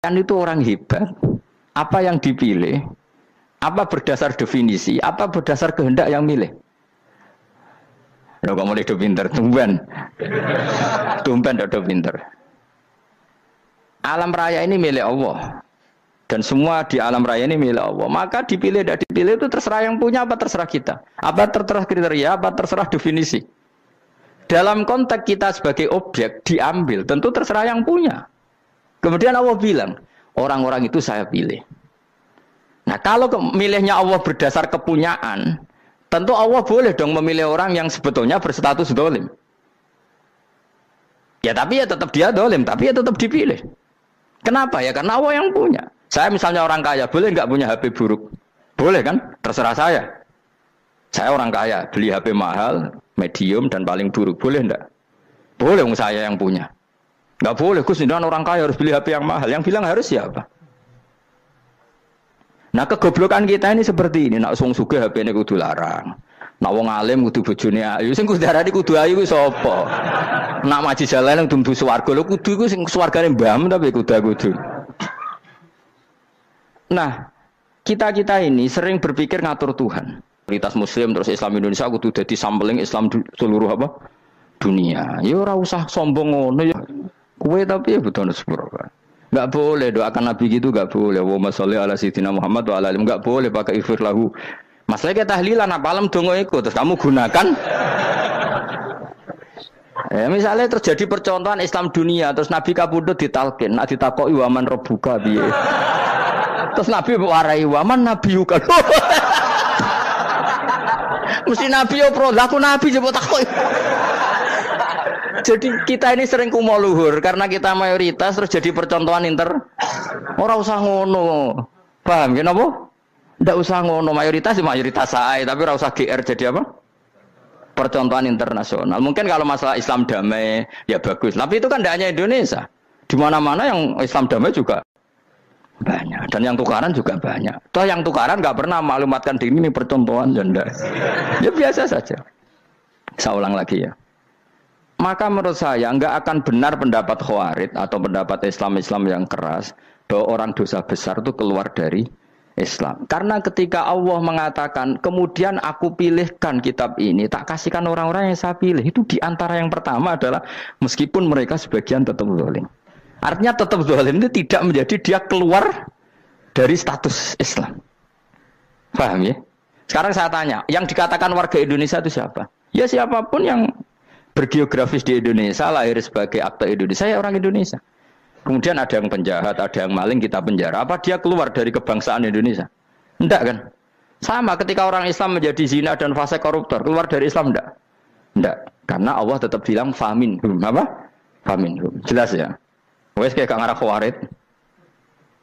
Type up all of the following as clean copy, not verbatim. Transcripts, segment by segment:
Kan itu orang hebat. Apa yang dipilih? Apa berdasar definisi? Apa berdasar kehendak yang milih? Lo kamu udah pinter, tumben udah pinter. Alam raya ini milik Allah. Dan semua di alam raya ini milik Allah. Maka dipilih tidak dipilih itu terserah yang punya apa terserah kita. Apa terserah kriteria, apa terserah definisi. Dalam konteks kita sebagai objek diambil, tentu terserah yang punya. Kemudian Allah bilang, orang-orang itu saya pilih. Nah kalau milihnya Allah berdasar kepunyaan, tentu Allah boleh dong memilih orang yang sebetulnya berstatus dolim. Ya tapi ya tetap dia dolim, tapi ya tetap dipilih. Kenapa ya? Karena Allah yang punya. Saya misalnya orang kaya, boleh nggak punya HP buruk? Boleh kan? Terserah saya. Saya orang kaya, beli HP mahal, medium dan paling buruk. Boleh enggak? Boleh, saya yang punya. Nggak boleh, Gus, dengan orang kaya harus beli HP yang mahal. Yang bilang harus siapa? Nah kegoblokan kita ini seperti ini. Nak wong sugih HP ini kudu larang. Nak wong alim kudu bojone ayu. Sing kudu darani kudu ayu ku sapa? Nak maji jalan kudu swarga. Lho kudu iku sing swargane mbahmu tapi kudu. Nah, kita ini sering berpikir ngatur Tuhan. Komunitas Muslim terus Islam Indonesia kudu dadi sampling Islam seluruh apa? Dunia. Ya ora usah sombong ngono ya. Kowe tapi ya betul sepuro. Enggak boleh doakan Nabi gitu, enggak boleh. Allahumma sholli ala sayyidina Muhammad wa ala alihi. Enggak boleh pakai ighfir lahu. Masalahnya kita tahlilan apa alam dongo iku terus kamu gunakan. Misalnya terjadi percontohan Islam dunia terus Nabi kapundhut ditalkin, nak ditakoki waman rabbuka piye. Terus Nabi warai waman nabiyuka. Mesti Nabi yo pro, lah aku Nabi coba takoki. Jadi kita ini sering kumo luhur karena kita mayoritas terus jadi percontohan ora usah ngono. Paham ya napa? Ndak usah ngono, mayoritas saya, tapi ora usah GR jadi apa? Percontohan internasional. Mungkin kalau masalah Islam damai ya bagus, tapi itu kan tidak hanya Indonesia. Di mana-mana yang Islam damai juga banyak dan yang tukaran juga banyak. Toh yang tukaran nggak pernah maklumatkan diri ini percontohan janda. Ya biasa saja. Saya ulang lagi ya. Maka menurut saya nggak akan benar pendapat Khawarij atau pendapat Islam yang keras bahwa orang dosa besar itu keluar dari Islam. Karena ketika Allah mengatakan kemudian aku pilihkan kitab ini tak kasihkan orang-orang yang saya pilih, itu diantara yang pertama adalah meskipun mereka sebagian tetap zalim. Artinya tetap zalim itu tidak menjadi dia keluar dari status Islam. Paham ya? Sekarang saya tanya, yang dikatakan warga Indonesia itu siapa? Ya siapapun yang bergeografis di Indonesia, lahir sebagai akta Indonesia, ya orang Indonesia. Kemudian ada yang penjahat, ada yang maling, kita penjara. Apa dia keluar dari kebangsaan Indonesia? Enggak kan? Sama ketika orang Islam menjadi zina dan fase koruptor, keluar dari Islam enggak? Enggak. Karena Allah tetap bilang faminhum. Apa? Faminhum. Jelas ya? Wes kayak ngarah Khawarij.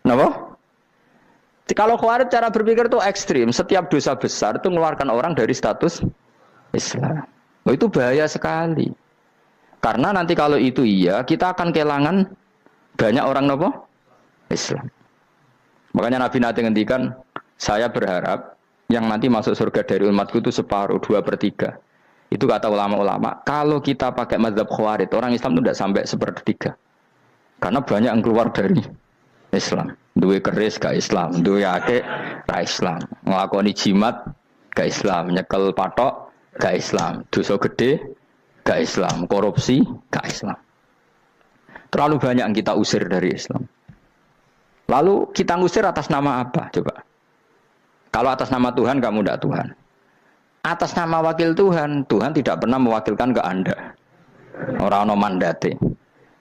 Kenapa? Kalau Khawarij cara berpikir itu ekstrim. Setiap dosa besar itu mengeluarkan orang dari status Islam. Oh, itu bahaya sekali. Karena nanti kalau itu iya, kita akan kehilangan banyak orang nopo Islam. Makanya Nabi nanti ngendikan, saya berharap yang nanti masuk surga dari umatku itu separuh, 2/3. Itu kata ulama-ulama. Kalau kita pakai mazhab Khawarij, orang Islam itu tidak sampai 1/3. Karena banyak yang keluar dari Islam. Duwe keris gak Islam, duwe akeh gak Islam, nglakoni jimat gak Islam, nyekel patok gak Islam, dosa gede gak Islam, korupsi gak Islam. Terlalu banyak yang kita usir dari Islam. Lalu kita ngusir atas nama apa? Coba. Kalau atas nama Tuhan, kamu tidak Tuhan. Atas nama wakil Tuhan, Tuhan tidak pernah mewakilkan ke Anda. Orang-orang mandate.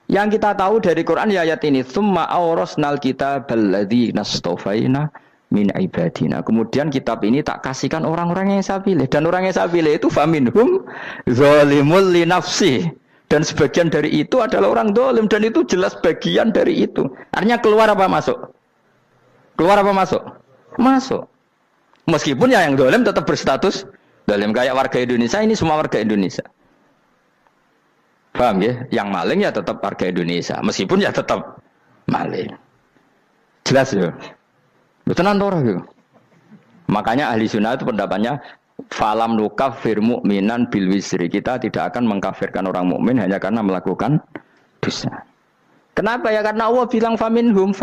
Yang kita tahu dari Quran ya ayat ini, tsumma awrasnal kitabal ladzina astafaina min ibadina. Kemudian kitab ini tak kasihkan orang-orang yang saya pilih, dan orang yang saya pilih itu faminhum zalimul li nafsi. Dan sebagian dari itu adalah orang zalim, dan itu jelas bagian dari itu. Artinya keluar apa masuk? Keluar apa masuk? Masuk. Meskipun ya yang zalim tetap berstatus zalim, kayak warga Indonesia, ini semua warga Indonesia. Paham ya? Yang maling ya tetap warga Indonesia, meskipun ya tetap maling. Jelas ya? Betulan torah gitu. Makanya ahli sunnah itu pendapatnya falam nukafir mu'minan bil wisri. Kita tidak akan mengkafirkan orang mukmin hanya karena melakukan dosa. Kenapa ya? Karena Allah bilang faminhum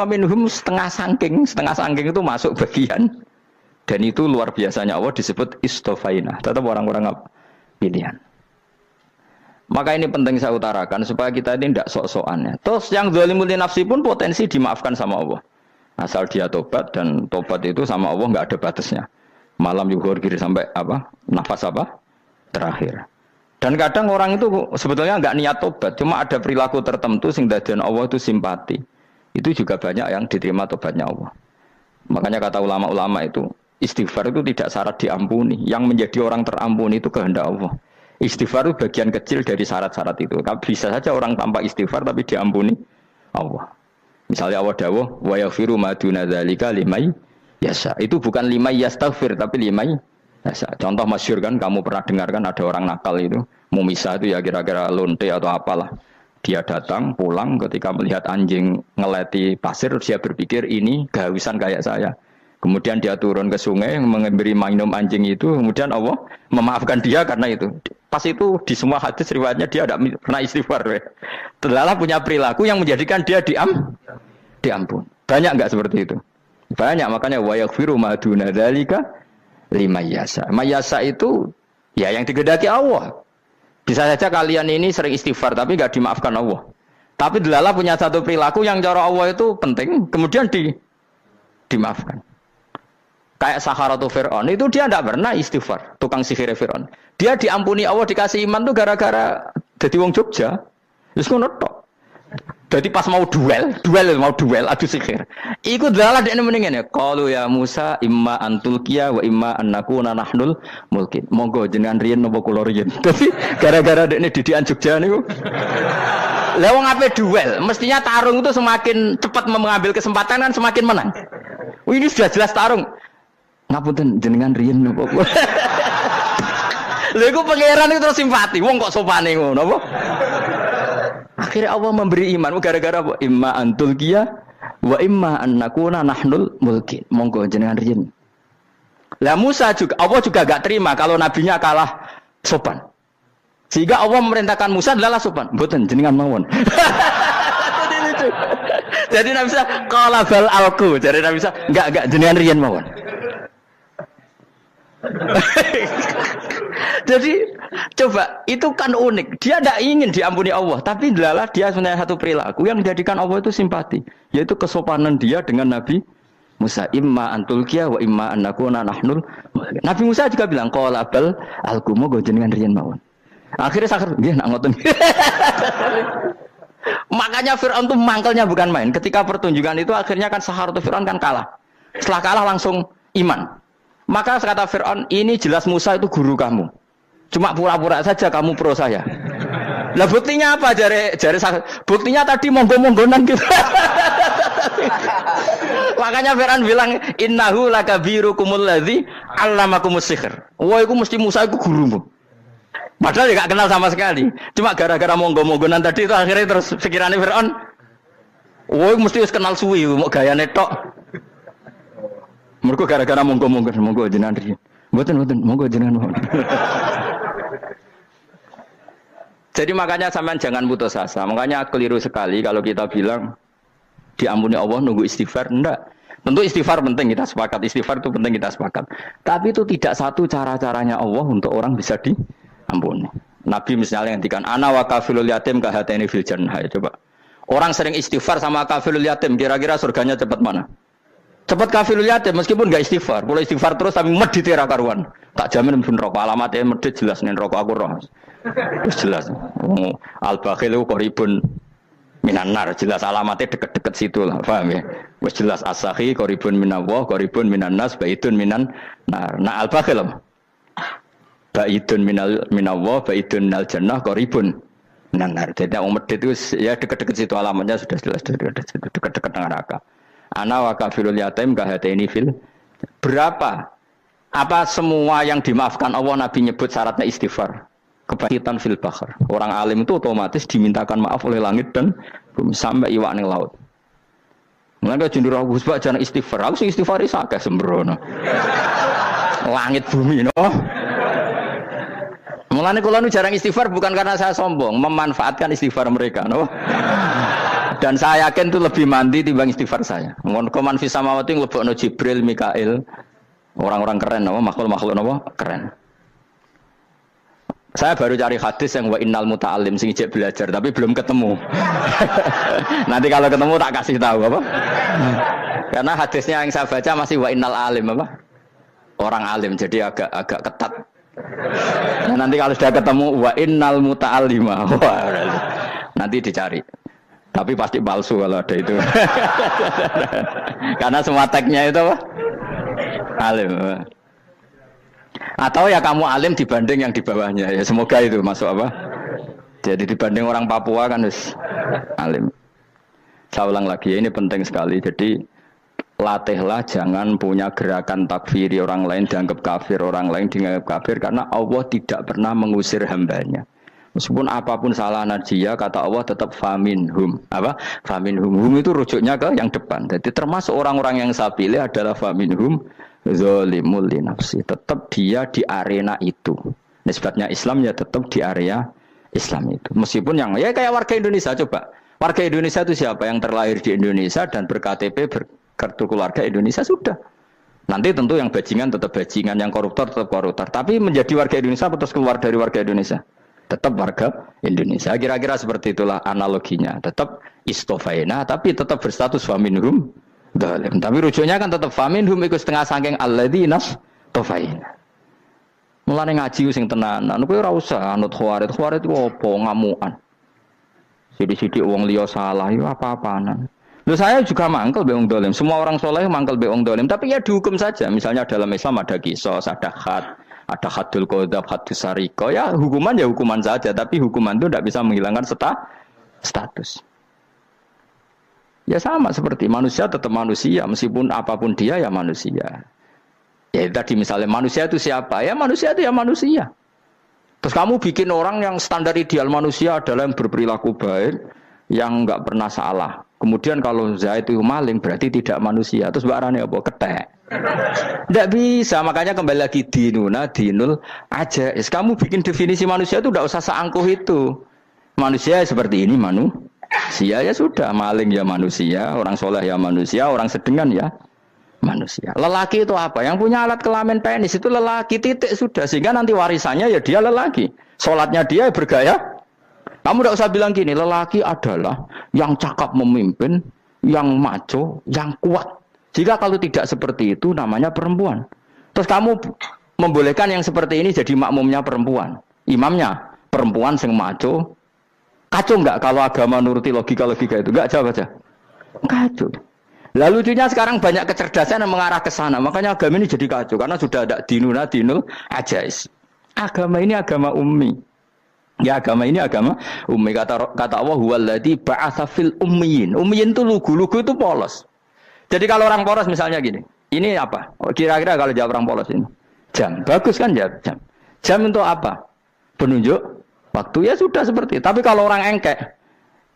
setengah sangking itu masuk bagian. Dan itu luar biasanya Allah disebut istofaina. Tetap orang-orang pilihan. Maka ini penting saya utarakan supaya kita ini tidak sok-sokan ya. Terus yang zalimul nafsi pun potensi dimaafkan sama Allah. Asal dia tobat, dan tobat itu sama Allah nggak ada batasnya. Malam yuhur kiri sampai apa? Nafas apa? Terakhir. Dan kadang orang itu sebetulnya nggak niat tobat, cuma ada perilaku tertentu sehingga dan Allah itu simpati. Itu juga banyak yang diterima tobatnya Allah. Makanya kata ulama-ulama itu, istighfar itu tidak syarat diampuni. Yang menjadi orang terampuni itu kehendak Allah. Istighfar itu bagian kecil dari syarat-syarat itu. Bisa saja orang tanpa istighfar tapi diampuni Allah. Misalnya Allah dawuh wa yaghfiru ma duna dzalika limay yasha. Itu bukan limay yastaghfir tapi limay yasha. Contoh masyhur kan, kamu pernah dengarkan ada orang nakal itu, Mumisa itu ya kira-kira lonte atau apalah. Dia datang pulang ketika melihat anjing ngeleti pasir, dia berpikir ini kehausan kayak saya. Kemudian dia turun ke sungai memberi minum anjing itu, kemudian Allah memaafkan dia karena itu. Pas itu di semua hadis riwayatnya dia tidak pernah istighfar. Terlalu punya perilaku yang menjadikan dia diampun. Banyak enggak seperti itu? Banyak, makanya wa yaghfiru ma duna dzalika liman yasha. Mayasa itu ya yang digedaki Allah. Bisa saja kalian ini sering istighfar tapi enggak dimaafkan Allah. Tapi delala punya satu perilaku yang cara Allah itu penting, kemudian dimaafkan. Kayak Saharatu Fir'aun, itu dia tidak pernah istighfar, tukang sihir Fir'aun. Dia diampuni Allah, dikasih iman tuh gara-gara jadi wong Jogja. Terus ngono tok. Jadi pas mau duel adu sihir. Iku dalah dekne mendingan ya. Qalu ya Musa imma antulqiya wa imma annakuna nahnul mulkin. Monggo jenengan riyen napa kula riyen. Dadi gara-gara dekne didikan Jogja niku. Lah wong ape duel, mestinya tarung itu semakin cepat mengambil kesempatan kan semakin menang. Ini sudah jelas tarung. Ngapunten jenengan riyen napa kula. Lha iku pangeran itu terus simpati. Wong kok sopane ngono apa? Akhirnya Allah memberi iman gara-gara apa? Imma antulqiya wa imma annakuna nahnul mulkin. Monggo jenengan riyen. Lah Musa juga Allah juga enggak terima kalau nabinya kalah sopan. Sehingga Allah memerintahkan Musa adalah sopan. Mboten jenengan mawon. Jadi Nabi Musa qala bal alqu. Jadi Nabi Musa enggak jenengan riyen mawon. Jadi coba itu kan unik. Dia tidak ingin diampuni Allah, tapi adalah dia sebenarnya satu perilaku yang menjadikan Allah itu simpati, yaitu kesopanan dia dengan Nabi Musa. Imma antulqiya wa imma annakuna nahnul. Nabi Musa juga bilang qala bal alqumu go jenengan riyen mawon. Akhirnya sakar nggih nak ngoten. Makanya Firaun itu mangkelnya bukan main. Ketika pertunjukan itu akhirnya kan Saharatu Firaun kan kalah. Setelah kalah langsung iman. Maka kata Fir'aun, ini jelas Musa itu guru kamu. Cuma pura-pura saja kamu pro saya. Lah buktinya apa? Jare buktinya tadi monggo-monggonan gitu. Makanya Fir'aun bilang, innahu lakabirukumul ladzi 'allamakumus sihr. Wah, itu mesti Musa itu gurumu. Padahal dia enggak kenal sama sekali. Cuma gara-gara monggo-monggonan tadi itu akhirnya terus pikirannya Fir'aun, wah, mesti wis kenal suwi, mau gayane tok. Mergo gara-gara monggo jenengan riyen. Mboten monggo jenengan mohon. Jadi makanya sampean jangan putus asa. Makanya keliru sekali kalau kita bilang diampuni Allah nunggu istighfar. Enggak. Tentu istighfar penting, kita sepakat. Istighfar itu penting, kita sepakat. Tapi itu tidak satu cara-caranya Allah untuk orang bisa diampuni. Nabi misalnya ngendikan ana wa kafilul yatim kahateni fil jannah. Coba. Orang sering istighfar sama kafilul yatim, kira-kira surganya cepat mana? Cepat kafirul yatim meskipun enggak istighfar. Kalau istighfar terus tapi medhit ra karuan. Tak jamin mlebu neraka. Alamatnya medhit jelas ning neraka aku roh. Wis jelas. Al-bakhil qaribun minan nar. Jelas alamatnya deket-deket situ lah. Paham ya? Wis jelas as-sakhi qaribun minallah, qaribun minan nas, baitun minan nar. Nah al-bakhil baitun minallah, baitun minal jannah, qaribun minan nar. Jadi wong medhit itu ya deket-deket situ alamatnya sudah jelas deket-deket neraka. Ana wa kafirul yatim kahateni fil. Berapa? Apa semua yang dimaafkan Allah Nabi nyebut syaratnya istighfar? Kebaikan fil bahr. Orang alim itu otomatis dimintakan maaf oleh langit dan bumi sampai iwak ning laut. Mulane jendur Gus Bak jangan istighfar. Aku sing istighfar iki akeh sembrono. Langit bumi no. Mulane kula nu jarang istighfar bukan karena saya sombong, memanfaatkan istighfar mereka no. Dan saya yakin itu lebih mandi timbang istighfar saya. Koman fis samawati nglebokno Jibril, Mikail. Orang-orang keren apa makhluk-makhluk apa keren. Saya baru cari hadis yang wa innal muta'allim sing ijek belajar tapi belum ketemu. Nanti kalau ketemu tak kasih tahu apa. Karena hadisnya yang saya baca masih wa innal alim apa? Orang alim jadi agak ketat. Nah, nanti kalau sudah ketemu wa innal muta'allima. Nanti dicari. Tapi pasti palsu kalau ada itu. Karena semua tagnya itu apa? Alim. Atau ya kamu alim dibanding yang di bawahnya. Ya semoga itu masuk apa? Jadi dibanding orang Papua kan harus alim. Saya ulang lagi ya, ini penting sekali. Jadi latihlah jangan punya gerakan takfiri orang lain dianggap kafir, orang lain dianggap kafir karena Allah tidak pernah mengusir hambanya. Meskipun apapun salah najiyah, kata Allah tetap faminhum. Apa? Faminhum. Hum itu rujuknya ke yang depan. Jadi termasuk orang-orang yang saya pilih adalah faminhum zalimul li nafsi. Tetap dia di arena itu. Nisbatnya Islam ya tetap di area Islam itu. Meskipun yang ya kayak warga Indonesia coba. Warga Indonesia itu siapa? Yang terlahir di Indonesia dan berKTP berkartu keluarga Indonesia sudah. Nanti tentu yang bajingan tetap bajingan, yang koruptor tetap koruptor. Tapi menjadi warga Indonesia terus keluar dari warga Indonesia. Tetap warga Indonesia. Kira-kira seperti itulah analoginya. Tetap istofaina, tapi tetap berstatus faminhum dhalim. Tapi rujuknya kan tetap faminhum ikut setengah sangking alladzinas tofaina. Mulane ngaji sing tenanan. Kowe ora usah anut khawarit. Khawarit itu apa? Ngamukan. Sidik-sidik wong liya salah itu apa-apaan. Loh saya juga mangkel be wong dhalim. Semua orang soleh mangkel be wong dhalim. Tapi ya dihukum saja. Misalnya dalam Islam ada qisas, ada had. Ada hadul qadzaf, hadus sariko, ya hukuman saja, tapi hukuman itu tidak bisa menghilangkan status. Ya sama seperti manusia tetap manusia, meskipun apapun dia ya manusia. Ya tadi misalnya manusia itu siapa? Ya manusia itu ya manusia. Terus kamu bikin orang yang standar ideal manusia adalah yang berperilaku baik, yang enggak pernah salah. Kemudian kalau Zaid itu maling berarti tidak manusia. Terus barangnya apa? Ketek. Tidak bisa, makanya kembali lagi dinul aja. Kamu bikin definisi manusia itu tidak usah seangkuh itu. Manusia seperti ini manusia ya sudah, maling ya manusia, orang soleh ya manusia, orang sedengan ya manusia. Lelaki itu apa? Yang punya alat kelamin penis itu lelaki titik sudah. Sehingga nanti warisannya ya dia lelaki. Sholatnya dia bergaya. Kamu tidak usah bilang gini, lelaki adalah yang cakap memimpin, yang maco, yang kuat. Jika kalau tidak seperti itu namanya perempuan. Terus kamu membolehkan yang seperti ini jadi makmumnya perempuan. Imamnya perempuan sing maco. Kacau enggak kalau agama nuruti logika-logika itu? Enggak, jawab aja. Kacau. Lalu lucunya sekarang banyak kecerdasan yang mengarah ke sana. Makanya agama ini jadi kacau. Karena sudah ada dinul ajais. Agama ini agama ummi. Ya agama ini agama ummi. Kata Allah huwallazi ba'atsa fil ummiyin. Ummiyin itu lugu-lugu itu polos. Jadi kalau orang polos misalnya gini, ini apa? Kira-kira kalau jawab orang polos ini, jam. Bagus kan jawab jam. Jam untuk apa? Penunjuk waktu ya sudah seperti itu. Tapi kalau orang engkek,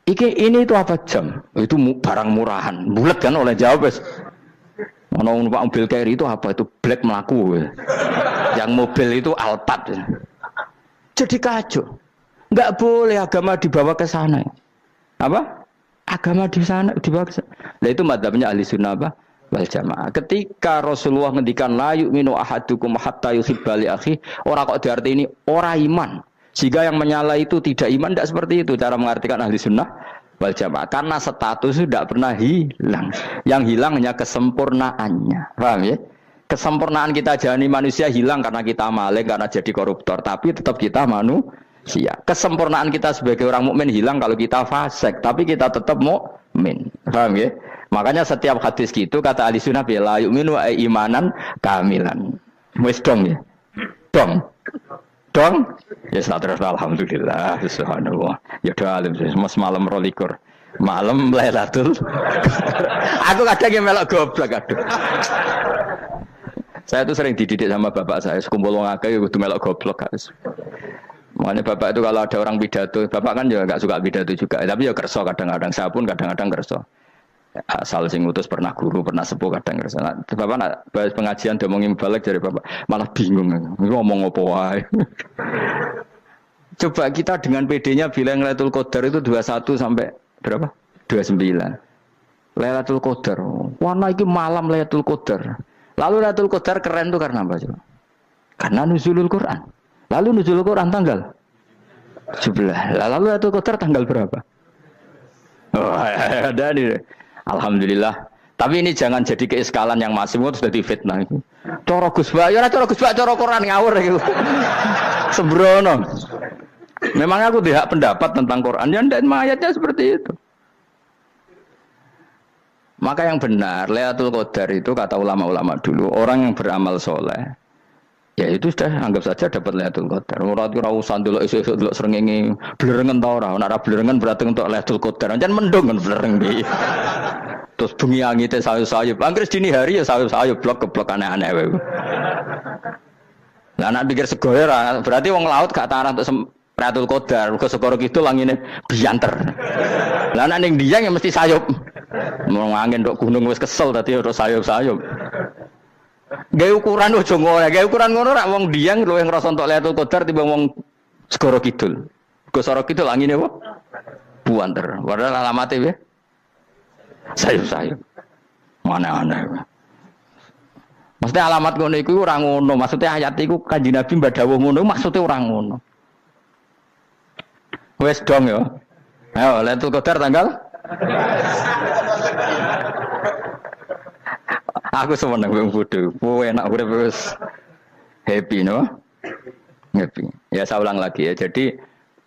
ini itu apa jam? Itu barang murahan. Bulat kan oleh jawab. Mana numpak mobil carry itu apa? Itu black melaku. Yang mobil itu Alphard. Jadi kacau. Enggak boleh agama dibawa ke sana. Apa? Agama di sana dibawa ke sana. Nah itu madzhabnya ahli sunnah wal jamaah. Ketika Rasulullah ngendikan la yu'minu ahadukum hatta yuhibba li akhi, ora kok diarti ini ora iman. Sehingga yang menyala itu tidak iman, tidak seperti itu cara mengartikan ahli sunnah wal jamaah. Karena status itu tidak pernah hilang. Yang hilang hanya kesempurnaannya. Paham ya? Kesempurnaan kita jalani manusia hilang karena kita maling, karena jadi koruptor. Tapi tetap kita manusia. Kesempurnaan kita sebagai orang mukmin hilang kalau kita fasik, tapi kita tetap mukmin. Paham ya? Makanya setiap hadis gitu kata ahli sunnah la yu'minu imanan kamilan. Wis dong ya. Dong. Ya terus alhamdulillah subhanallah. Ya doa alim mas malam 12. Malam Lailatul. Aku kadang yang melok goblok aduh. Saya tuh sering dididik sama bapak saya, sekumpul wong akeh kudu melok goblok guys. Makanya bapak itu kalau ada orang pidato, bapak kan juga enggak suka pidato juga, tapi ya kerso kadang-kadang, saya pun kadang-kadang kerso. Asal sing ngutus pernah guru, pernah sepuh kadang kerso. Nah, bapak nak bahas pengajian ngomongin balik dari bapak, malah bingung ngomong apa wae. Coba kita dengan PD-nya bilang Lailatul Qadar itu 21 sampai berapa? 29. Lailatul Qadar. Warna iki malam Lailatul Qadar. Lalu Lailatul Qadar keren tuh karena apa coba? Karena nuzulul Quran. Lalu nuzulul Quran tanggal 17. Lalu Lailatul Qadar tanggal berapa? Oh, ada nih. Alhamdulillah. Tapi ini jangan jadi keiskalan yang masih sudah difitnah. Coro Gus Bak, ya coro Gus Bak, coro Quran ngawur gitu. Sembrono. Memang aku tidak pendapat tentang Quran, ya dan ayatnya seperti itu. Maka yang benar, Lailatul Qadar itu kata ulama-ulama dulu, orang yang beramal soleh, ya itu sudah anggap saja dapat Lailatul Qadar. Ora usah ndelok esuk-esuk ndelok srengenge blerengen ta ora. Nek blerengen berarti untuk Lailatul Qadar. Jan mendung kan blereng iki. Terus bengi angite sayup-sayup. Anggere dini hari ya sayup-sayup blok-blok aneh-aneh wae. Lah nek pikir segoyo berarti wong laut gak tarah untuk Lailatul Qadar. Mergo segoro kidul angine bianter. Lah nek ning Dieng ya mesti sayup. Mau angin ndok gunung wis kesel tadi terus sayup-sayup. Gawe ukuran ojo ngono, gawe ukuran ngono rak wong Dieng luwih ngrasa entuk Lailatul Qadar timbang wong segoro kidul. Go segoro kidul angine apa? Buanter. Padahal alamate piye? Sayup-sayup. Mana-mana. Maksudnya alamat ngono iku ora ngono, maksudnya ayat iku Kanjeng Nabi mbak dawuh ngono, maksudnya ora ngono. Wes dong ya. Ayo Lailatul Qadar tanggal aku seneng wong bodho. Kowe enak urip wis happy no? Happy. Ya saya ulang lagi ya. Jadi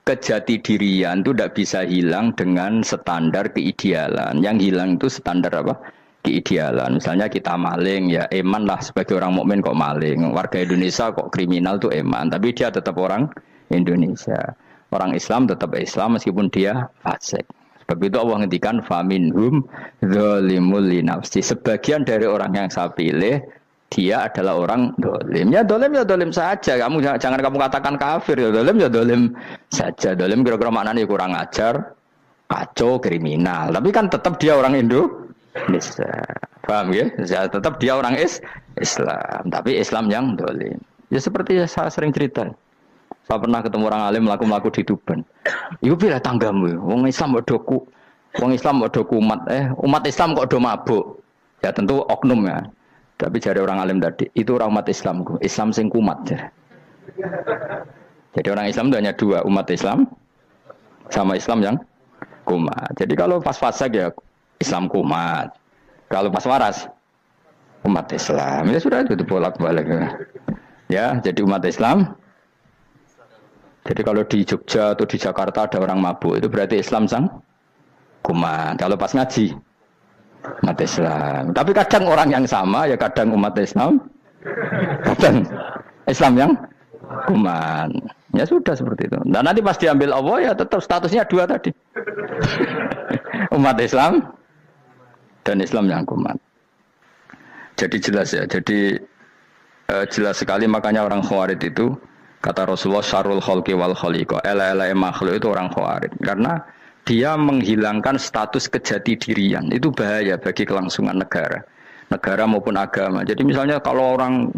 kejati dirian itu tidak bisa hilang dengan standar keidealan. Yang hilang itu standar apa? Keidealan. Misalnya kita maling, ya eman lah sebagai orang mukmin kok maling. Warga Indonesia kok kriminal tuh eman. Tapi dia tetap orang Indonesia. Orang Islam tetap Islam meskipun dia fasik. Sebab itu Allah ngendikan faminhum zalimul linafsi. Sebagian dari orang yang saya pilih dia adalah orang dolim. Ya dolim saja. Kamu jangan kamu katakan kafir ya dolim saja. Dolim kira-kira maknanya kurang ajar, kacau, kriminal. Tapi kan tetap dia orang Indonesia. Paham ya? Tetap dia orang Islam. Tapi Islam yang dolim. Ya seperti saya sering cerita. Saya pernah ketemu orang alim melaku-melaku di Tuban. Iku pilih tanggamu. Wong Islam kok doku. Wong Islam kok doku umat Islam kok do mabuk. Ya tentu oknum ya. Tapi jari orang alim tadi, itu orang umat Islam. Islam sing kumat. Jadi orang Islam itu hanya dua, umat Islam sama Islam yang kumat. Jadi kalau pas fasik ya Islam kumat. Kalau pas waras umat Islam. Ya sudah itu bolak-balik. Ya, jadi umat Islam. Jadi kalau di Jogja atau di Jakarta ada orang mabuk, itu berarti Islam sang kumat. Kalau pas ngaji umat Islam. Tapi kadang orang yang sama ya kadang umat Islam, kadang Islam yang kuman. Ya sudah seperti itu. Dan nanti pas diambil Allah ya tetap statusnya dua tadi. Umat Islam dan Islam yang kuman. Jadi jelas ya. Jadi jelas sekali makanya orang Khawarij itu kata Rasulullah syarrul khalqi wal khaliqa. Ela-ela makhluk itu orang Khawarij. Karena dia menghilangkan status kejati dirian. Itu bahaya bagi kelangsungan negara maupun agama. Jadi misalnya kalau orang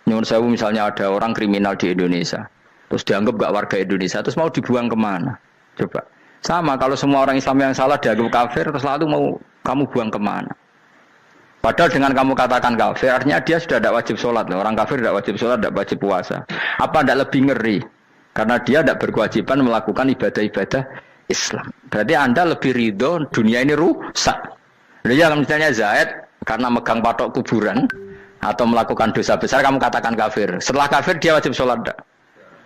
nyuwun sewu misalnya ada orang kriminal di Indonesia, terus dianggap gak warga Indonesia, terus mau dibuang kemana? Coba. Sama kalau semua orang Islam yang salah dianggap kafir, terus lalu mau kamu buang kemana? Padahal dengan kamu katakan kafir, artinya dia sudah tidak wajib sholat. Orang kafir tidak wajib sholat, tidak wajib puasa. Apa tidak lebih ngeri? Karena dia tidak berkewajiban melakukan ibadah-ibadah Islam. Berarti Anda lebih ridho dunia ini rusak. Jadi misalnya Zaid karena megang patok kuburan atau melakukan dosa besar kamu katakan kafir. Setelah kafir dia wajib sholat enggak?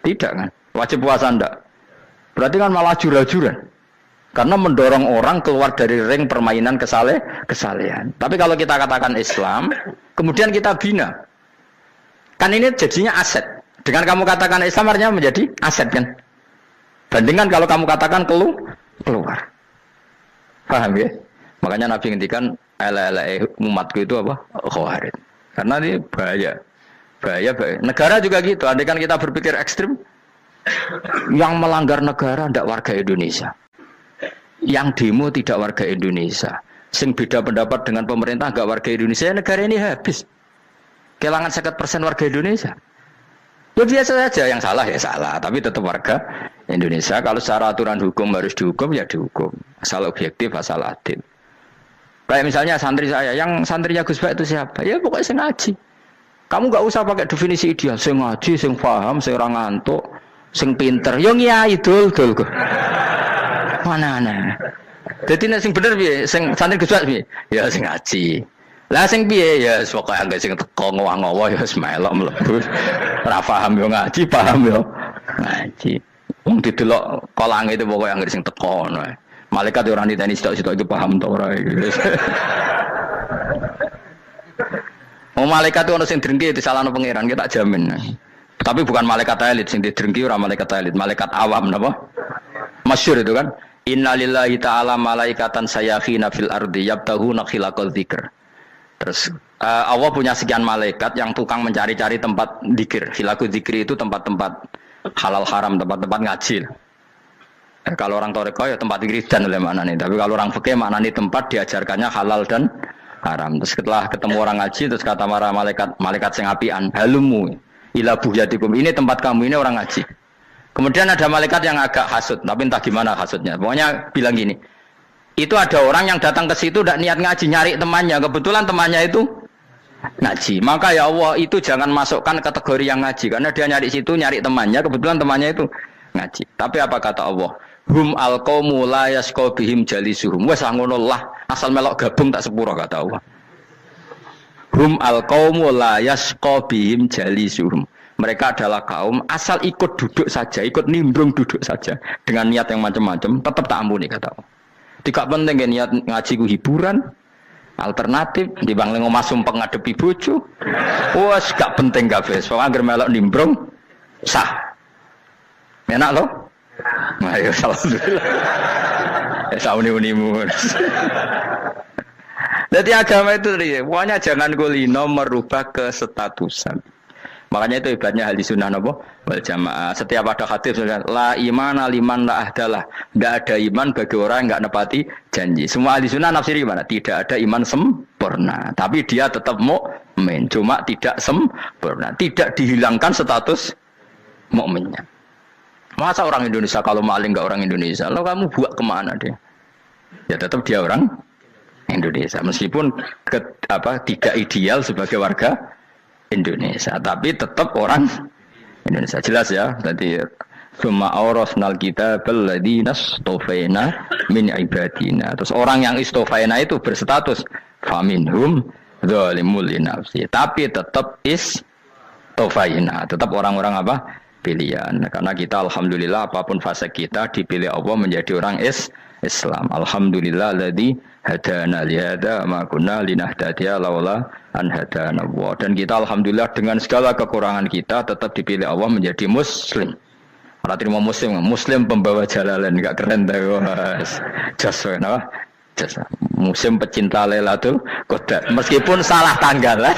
Tidak kan? Wajib puasa enggak? Berarti kan malah jura-juran. Karena mendorong orang keluar dari ring permainan kesalehan. Tapi kalau kita katakan Islam, kemudian kita bina. Kan ini jadinya aset. Dengan kamu katakan Islam artinya menjadi aset kan? Bandingkan kalau kamu katakan keluar. Paham ya? Makanya Nabi ngendikan ala-ala umatku itu apa? Khawarij. Karena ini bahaya. Negara juga gitu. Andai kan kita berpikir ekstrim, yang melanggar negara tidak warga Indonesia. Yang demo tidak warga Indonesia. Sing beda pendapat dengan pemerintah enggak warga Indonesia, negara ini habis. Kehilangan 50% warga Indonesia. Ya biasa saja, yang salah ya salah, tapi tetap warga Indonesia kalau secara aturan hukum harus dihukum ya dihukum. Asal objektif, asal adil. Kayak misalnya santri saya, yang santrinya Gus Bak itu siapa? Ya pokoknya sing ngaji. Kamu gak usah pakai definisi ideal, sing ngaji, sing paham, sing ora ngantuk, sing pinter. Yo ngiyai dul. Mana ana. Dadi nek sing bener piye? Sing santri Gus Bak piye? Ya sing ngaji. Lah sing piye? Ya pokoke anggere sing teko ngowah-ngowah ya wis melok mlebu. Ora paham yo ngaji, paham yo ngaji. Wong didelok kolange itu pokoke anggere sing teko ngono. Malaikat ora niteni sitok-sitok itu paham to ora iki. Oh malaikat itu ono sing drengki disalahno pangeran, kita jamin. Tapi bukan malaikat elit sing didrengki ora malaikat elit, malaikat awam napa? Masyhur itu kan. Innalillahi ta'ala malaikatan sayakhina fil ardi yabtahuna khilaqal dzikr. Terus Allah punya sekian malaikat yang tukang mencari-cari tempat dzikir. Khilaqul dzikri itu tempat-tempat halal haram, tempat-tempat ngaji. Kalau orang toreko ya tempat wiridan oleh maknanya. Tapi kalau orang fikih maknanya tempat diajarkannya halal dan haram. Terus setelah ketemu orang ngaji terus kata para malaikat sing apian, halumu ila buhyatikum. Ini tempat kamu, ini orang ngaji. Kemudian ada malaikat yang agak hasud, tapi entah gimana hasudnya. Pokoknya bilang gini. Itu ada orang yang datang ke situ tidak niat ngaji, nyari temannya. Kebetulan temannya itu ngaji. Maka ya Allah itu jangan masukkan kategori yang ngaji karena dia nyari situ nyari temannya, kebetulan temannya itu ngaji. Tapi apa kata Allah? Hum alqaumu la yasqa bihim jalisuhum. Wes ngono lah, asal melok gabung tak sepuro kata Allah. Hum alqaumu la yasqa bihim jalisuhum. Mereka adalah kaum asal ikut duduk saja, ikut nimbrung duduk saja dengan niat yang macam-macam, tetap tak ampuni kata Allah. Tidak penting kan niat ngaji ku hiburan, alternatif di bang lengo masum pengadepi bojo. Wes gak penting kabeh. Pokoke anggere melok nimbrung sah. Enak loh. Nah, ya alhamdulillah. Ya sauni-unimu. Jadi agama itu pokoknya jangan kulino merubah kestatusan. Makanya itu hebatnya ahli sunnah napa wal jamaah. Setiap ada hadis la imana liman la ahdalah. Enggak ada iman bagi orang yang enggak nepati janji. Semua ahli sunnah nafsiri gimana? Tidak ada iman sempurna, tapi dia tetap mukmin, cuma tidak sempurna. Tidak dihilangkan status mukminnya. Masa orang Indonesia kalau maling enggak orang Indonesia? Lalu kamu buat kemana dia? Ya tetap dia orang Indonesia meskipun tidak ideal sebagai warga Indonesia, tapi tetap orang Indonesia. Jelas ya. Jadi summa awrasnal kitabal ladzina istofaina min ibadina. Terus orang yang istofaina itu berstatus faminhum zalimul linafsi. Tapi tetap istofaina, tetap orang-orang apa? Pilihan. Karena kita alhamdulillah apapun fase kita dipilih Allah menjadi orang Islam. Alhamdulillah alladzi hadana li hadza ma kunna linahtadiya laula an hadana Allah. Dan kita alhamdulillah dengan segala kekurangan kita tetap dipilih Allah menjadi muslim. Ora terima muslim pembawa jalalan, enggak keren ta Mas. Jas apa? Jas. Muslim pecinta Lailatul Qadar. Meskipun salah tanggal.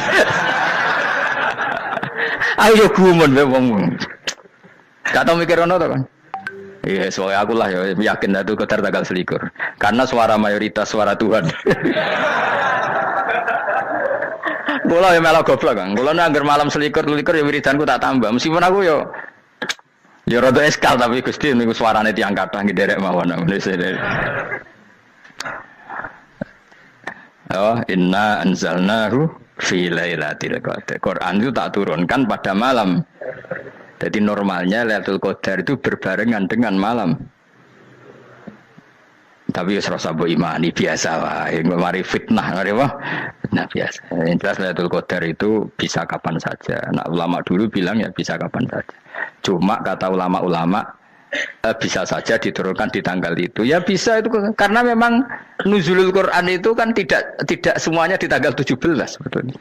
Ayo gumun wae wong. Gak tau mikir ono to kan? Iya, soalnya aku lah ya yakin itu Qadar tanggal 21. Karena suara mayoritas suara Tuhan. Kula ya melok goblok kan. Kula nek malam 21 ya wiridanku tak tambah. Meskipun aku ya rada eskal tapi Gusti niku suarane tiyang kathah nderek mawon. Oh, inna anzalnahu fi lailatul qadar. Quran itu tak turunkan pada malam. Jadi normalnya Lailatul Qadar itu berbarengan dengan malam. Tapi ya serasa mbok imani biasa wae, mari fitnah ngene wah. Nah biasa. Yang jelas Lailatul Qadar itu bisa kapan saja. Nah ulama dulu bilang ya bisa kapan saja. Cuma kata ulama-ulama bisa saja diturunkan di tanggal itu. Ya bisa itu karena memang nuzulul Quran itu kan tidak semuanya di tanggal 17 sebetulnya.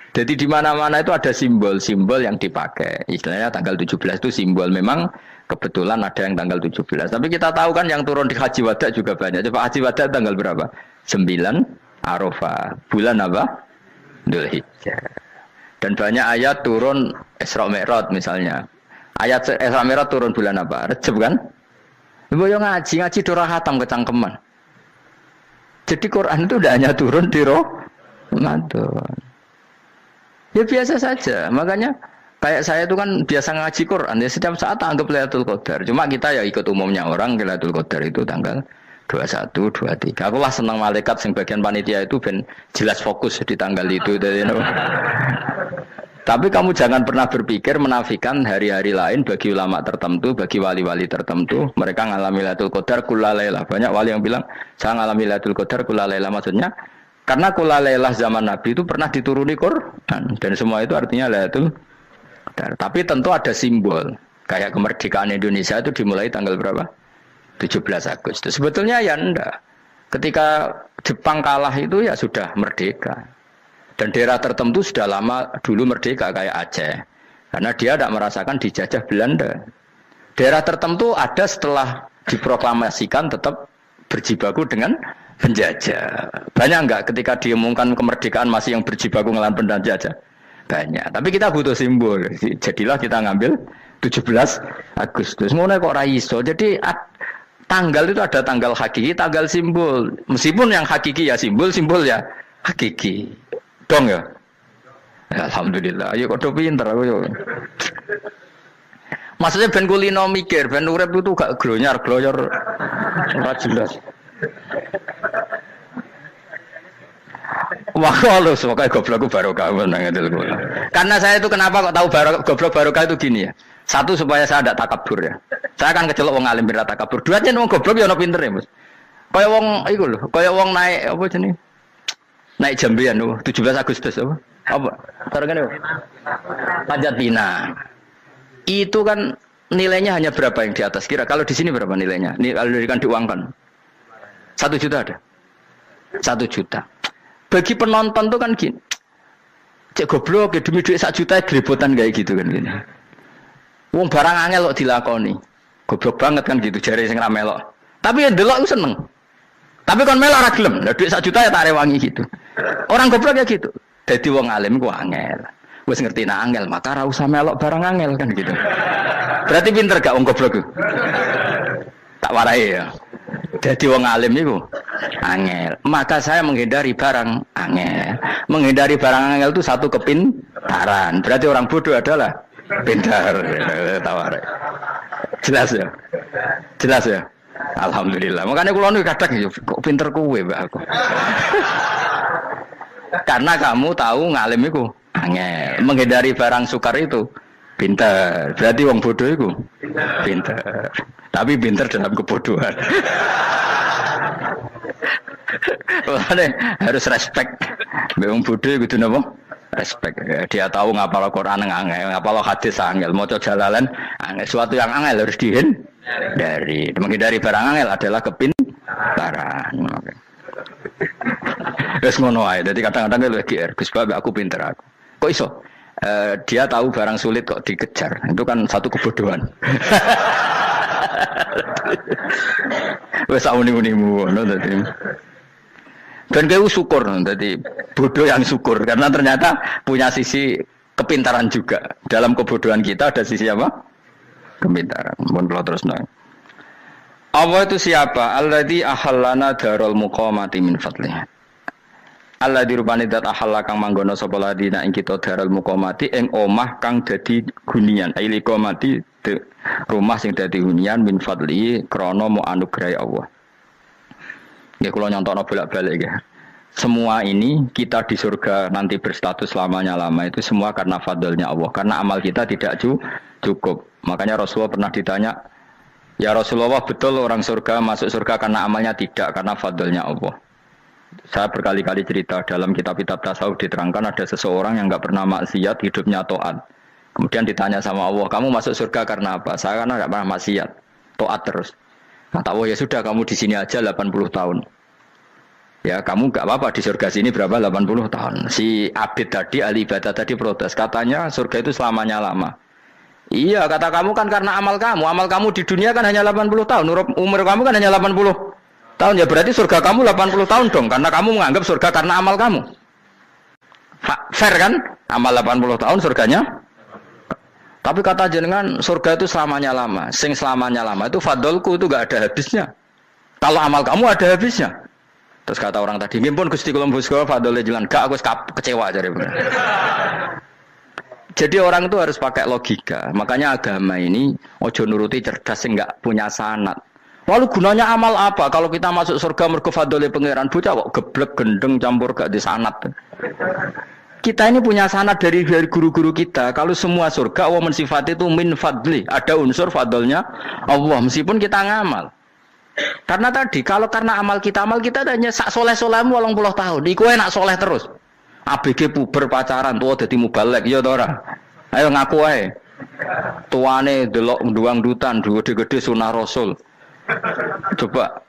Jadi di mana-mana itu ada simbol-simbol yang dipakai. Istilahnya tanggal 17 itu simbol. Memang kebetulan ada yang tanggal 17. Tapi kita tahu kan yang turun di Haji Wada juga banyak. Coba Haji Wada tanggal berapa? 9 Arafah. Bulan apa? Dzulhijjah. Dan banyak ayat turun Isra Mi'raj misalnya. Ayat Isra Mi'raj turun bulan apa? Rejab kan? Mbok yo ngaji dora khatam kecangkeman. Jadi Quran itu tidak hanya turun di Ramadan. Ya biasa saja. Makanya Kayak saya itu kan biasa ngaji Quran, ya setiap saat anggap Lailatul Qadar. Cuma kita ya ikut umumnya orang, Lailatul Qadar itu tanggal 21, 23. Aku lah senang malaikat yang bagian panitia itu ben jelas fokus di tanggal itu. Tapi kamu jangan pernah berpikir menafikan hari-hari lain bagi ulama tertentu, bagi wali-wali tertentu. Mereka ngalami Lailatul Qadar kulalailah. Banyak wali yang bilang, saya ngalami Lailatul Qadar kulalailah. Maksudnya, karena kulalailah zaman Nabi itu pernah dituruni Quran. Dan semua itu artinya Lailatul Qadar. Tapi tentu ada simbol. Kayak kemerdekaan Indonesia itu dimulai tanggal berapa? 17 Agustus. Sebetulnya ya enggak. Ketika Jepang kalah itu ya sudah merdeka. Dan daerah tertentu sudah lama dulu merdeka kayak Aceh. Karena dia tidak merasakan dijajah Belanda. Daerah tertentu ada setelah diproklamasikan tetap berjibaku dengan penjajah. Banyak enggak ketika diumumkan kemerdekaan masih yang berjibaku ngelawan penjajah? Banyak. Tapi kita butuh simbol. Jadilah kita ngambil 17 Agustus. Ngono kok ra iso. Jadi tanggal itu ada tanggal hakiki, tanggal simbol. Meskipun yang hakiki ya simbol, simbol ya hakiki. Dong ya? Ya alhamdulillah. Ayo kok do pinter aku yo. Maksudnya ben kulino mikir, ben urip itu gak glonyar-glonyor ora jelas. Wah, kalau pokoknya goblokku barokah menang itu. Karena saya itu kenapa kok tahu goblok barokah itu gini ya. Satu supaya saya tidak takabur ya. Saya akan kecelok wong alim berat takabur. Dua aja wong goblok ya ono pinter ya, Mas. Kaya wong iku lho, kaya wong naik apa jenenge? Naik jambian lho, 17 Agustus apa? Apa? Targane apa? Panjat Pinang. Itu kan nilainya hanya berapa yang di atas? Kira kalau di sini berapa nilainya? Kalau diberikan diuangkan. 1 juta ada. 1 juta. Bagi penonton tuh kan gini. Cek goblok ya demi duit 1 juta grebotan kayak gitu kan gini. Wong barang angel kok dilakoni. Goblok banget kan gitu jare sing ra melok. Tapi ya delok ku seneng. Tapi kon melok ora gelem. Lah duit 1 juta ya tak rewangi gitu. Orang goblok ya gitu. Dadi wong alim ku angel. Wis ngerti nak angel maka ora usah melok barang angel kan gitu. Berarti pinter gak wong goblok ku? Tak warai ya. Jadi wong alim itu angel. Maka saya menghindari barang angel. Menghindari barang angel itu satu kepintaran. Berarti orang bodoh adalah pintar. Tawar. Jelas ya. Jelas ya. Alhamdulillah. Makanya kula nu kadang kok pinter kowe, Mbak aku. Karena kamu tahu ngalim itu angel. Menghindari barang sukar itu pintar. Berarti wong bodoh itu pintar. Tapi pintar dalam kebodohan. Harus respect. Wong bodoh itu napa? Respect. Dia tahu ngapal Quran angel, ngapal hadis angel, maca jalalan angel. Suatu yang angel harus dihindari. Menghindari barang angel adalah kepintaran. Wes ngono ae. Dadi kadang-kadang lho GR, Gus Bab aku pinter aku. Kok iso? Dia tahu barang sulit kok dikejar. Itu kan satu kebodohan. Wes uni-unimu ngono dadi. Dan kau syukur dadi bodoh yang syukur karena ternyata punya sisi kepintaran juga. Dalam kebodohan kita ada sisi apa? Kepintaran. Mun kula terusno. Allah itu siapa? Alladzi ahallana darul muqamati min fadlih. Allah dirupani dat ahalla kang manggono sapa ladina ing kita darul muqamati ing omah kang dadi hunian. Aili qamati rumah sing dadi hunian min fadli krana mu anugrahi Allah. Ya kula nyontokno bolak-balik ya. Semua ini kita di surga nanti berstatus lamanya-lama itu semua karena fadlnya Allah. Karena amal kita tidak cukup. Makanya Rasulullah pernah ditanya, "Ya Rasulullah, betul orang surga masuk surga karena amalnya tidak karena fadlnya Allah?" Saya berkali-kali cerita dalam kitab-kitab tasawuf diterangkan ada seseorang yang enggak pernah maksiat, hidupnya taat. Kemudian ditanya sama Allah, "Kamu masuk surga karena apa?" "Saya karena enggak pernah maksiat, taat terus." Kata Allah, "Ya sudah kamu di sini aja 80 tahun. Ya kamu enggak apa-apa di surga sini berapa 80 tahun." Si Abid tadi, ahli ibadah tadi protes, katanya surga itu selamanya lama. Iya, kata kamu kan karena amal kamu di dunia kan hanya 80 tahun, umur kamu kan hanya 80 tahun, ya berarti surga kamu 80 tahun dong, karena kamu menganggap surga karena amal kamu. Fair kan? Amal 80 tahun surganya. Tapi kata jenengan surga itu selamanya lama. Sing selamanya lama itu fadolku itu gak ada habisnya. Kalau amal kamu ada habisnya. Terus kata orang tadi, "Ngimpun Gusti kula mbus kula fadole jalan." Gak, aku kecewa jare. Jadi orang itu harus pakai logika. Makanya agama ini ojo nuruti cerdas enggak punya sanad. Lalu gunanya amal apa? Kalau kita masuk surga mergo fadhole pangeran, bocah kok geblek gendeng campur gak di sanad. Kita ini punya sanad dari guru-guru kita. Kalau semua surga Allah mensifati itu min fadli, ada unsur fadlnya Allah meskipun kita ngamal. Karena tadi kalau karena amal kita hanya sak soleh-solehmu 80 tahun. Iku enak soleh terus. ABG puber pacaran tua dadi mubalek ya ta ora. Ayo ngaku ae. Tuane delok nduang-dutan gede-gede sunah Rasul. Coba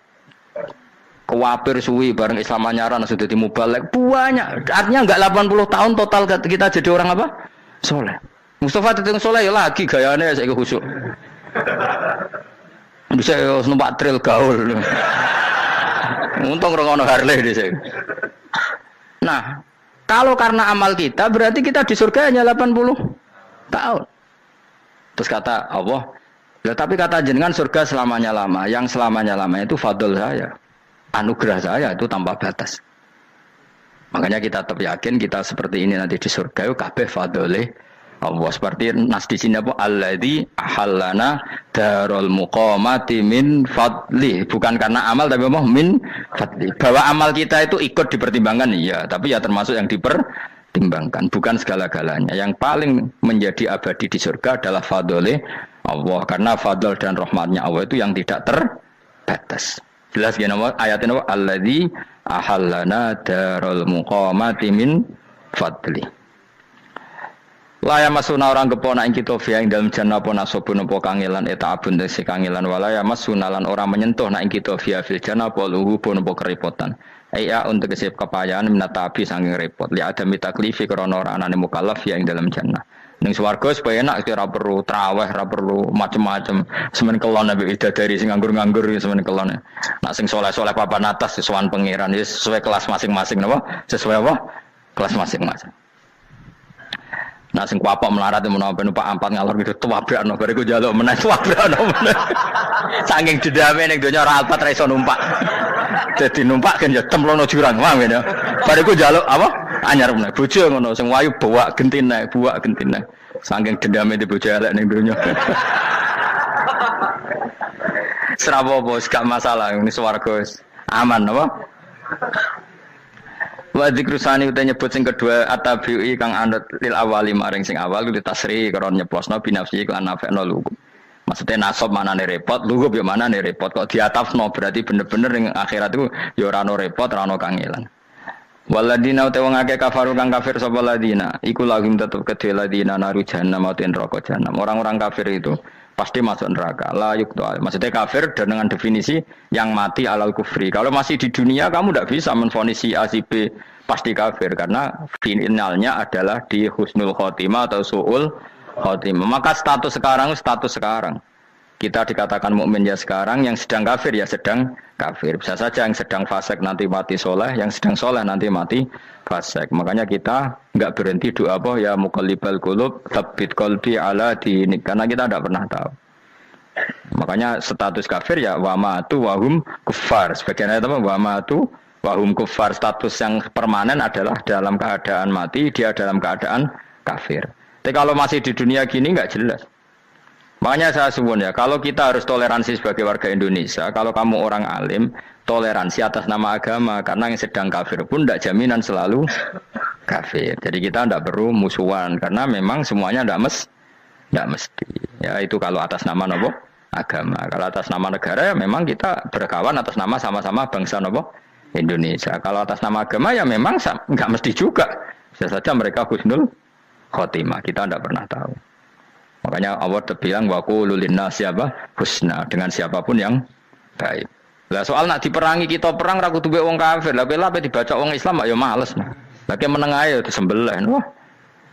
kuwapir suwi bareng Islam anyaran sudah dadi mubalek banyak. Artinya enggak 80 tahun total kita jadi orang apa? Soleh. Mustafa teteng soleh ya lagi gayane saiki khusyuk. Bisa numpak trail gaul. Untung ora ono Harley dhisik. Nah, kalau karena amal kita, berarti kita di surga hanya 80 tahun. Terus kata Allah, ya, tapi kata jenengan surga selamanya lama. Yang selamanya lama itu fadl saya. Anugerah saya itu tanpa batas. Makanya kita tetap yakin kita seperti ini nanti di surga itu kabeh fadlih Allah. Seperti nas di sini apa? Alladzi ahallana darul muqamati min fadli. Bukan karena amal tapi apa? Min fadli. Bahwa amal kita itu ikut dipertimbangkan iya, tapi ya termasuk yang dipertimbangkan, bukan segala-galanya. Yang paling menjadi abadi di surga adalah fadlih Allah, karena fadl dan rahmatnya Allah itu yang tidak terbatas. Jelas ya nama ayatnya apa? Alladzi ahallana darul muqamati min fadli. Laya masuna orang kepona ing kita via ing dalam jannah apa nasobun apa kangelan eta abun desi kangelan walaya masuna lan orang menyentuh nak ing kita via fil jannah apa luhu pun apa kerepotan. Iya untuk kesip kepayahan minatabi saking repot. Li ada mitaklifi krana ora anane mukallaf via ing dalam jannah. Ning swarga supaya enak ora perlu traweh, ora perlu macam-macam. Semen kelon nabi dari sing nganggur-nganggur semen kelon. Nak sing saleh-saleh papan atas sesuai pangeran sesuai kelas masing-masing napa? Sesuai apa? Kelas masing-masing. Nah sing kuapok melarat menawa numpak ampat ngalor gitu tuwabrakno bariku njaluk meneh tuwabrakno meneh. Saking dendame ning donya ora alpat ra iso numpak. Dadi numpak kan ya templono jurang wae ya. Bariku njaluk apa? Anyar meneh. Bojo ngono sing wayu buak gentine. Saking dendame di bojo elek ning donya. Serapo bos gak masalah ini swarga aman apa? Wa dzikrusani uta nyebut sing kedua atabi'i kang anut lil awali maring sing awal kudu tasri karo nyeplosno binafsi lan nafekno lugu. Maksudnya nasab manane repot, lugu yo manane repot kok diatafno berarti bener-bener ning akhirat itu yo ora ono repot, ora ono kangelan. Waladina uta wong akeh kafaru kang kafir sapa ladina, iku lagim tetep kedhe ladina naru jahannam mauten neraka jahannam. Orang-orang kafir itu pasti masuk neraka. La yuqtal. Maksudnya kafir dan dengan definisi yang mati alal kufri. Kalau masih di dunia kamu tidak bisa menvonis si A si B pasti kafir karena finalnya adalah di husnul khotimah atau suul khotimah. Maka status sekarang. Kita dikatakan mukmin ya sekarang, yang sedang kafir ya sedang kafir. Bisa saja yang sedang fasik nanti mati soleh, yang sedang soleh nanti mati fasik. Makanya kita enggak berhenti doa apa ya muqallibal qulub tsabbit qalbi ala dinik, karena kita tidak pernah tahu. Makanya status kafir ya wa matu wa hum kuffar. Sebagian ayat apa wa matu wa hum kuffar, status yang permanen adalah dalam keadaan mati, dia dalam keadaan kafir. Tapi kalau masih di dunia gini enggak jelas. Makanya saya suwun ya, kalau kita harus toleransi sebagai warga Indonesia, kalau kamu orang alim, toleransi atas nama agama, karena yang sedang kafir pun tidak jaminan selalu kafir. Jadi kita tidak perlu musuhan, karena memang semuanya tidak mesti. Ya itu kalau atas nama nopo agama. Kalau atas nama negara ya memang kita berkawan atas nama sama-sama bangsa nopo Indonesia. Kalau atas nama agama ya memang nggak mesti juga. Bisa saja mereka husnul khotimah, kita tidak pernah tahu. Makanya Allah terbilang wa qulul linnasi siapa husna, dengan siapapun yang baik. Lah soal nak diperangi kita perang ra kudu wong kafir. Lah kowe dibaca wong Islam ya males. Lah ke meneng ae disembelih. Wah.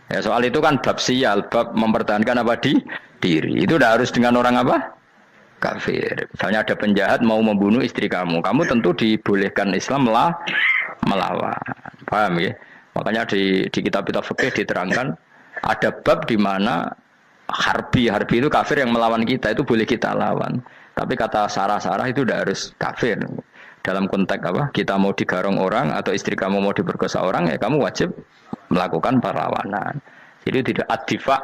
Ya soal itu kan bab sial, bab mempertahankan apa diri. Itu udah harus dengan orang apa? Kafir. Misalnya ada penjahat mau membunuh istri kamu, kamu tentu dibolehkan Islam melawan. Paham ya? Makanya di kitab-kitab fikih diterangkan ada bab di mana harbi itu kafir yang melawan kita, itu boleh kita lawan. Tapi kata sarah itu udah harus kafir. Dalam konteks apa? Kita mau digarong orang atau istri kamu mau diperkosa orang, ya kamu wajib melakukan perlawanan. Jadi tidak adifa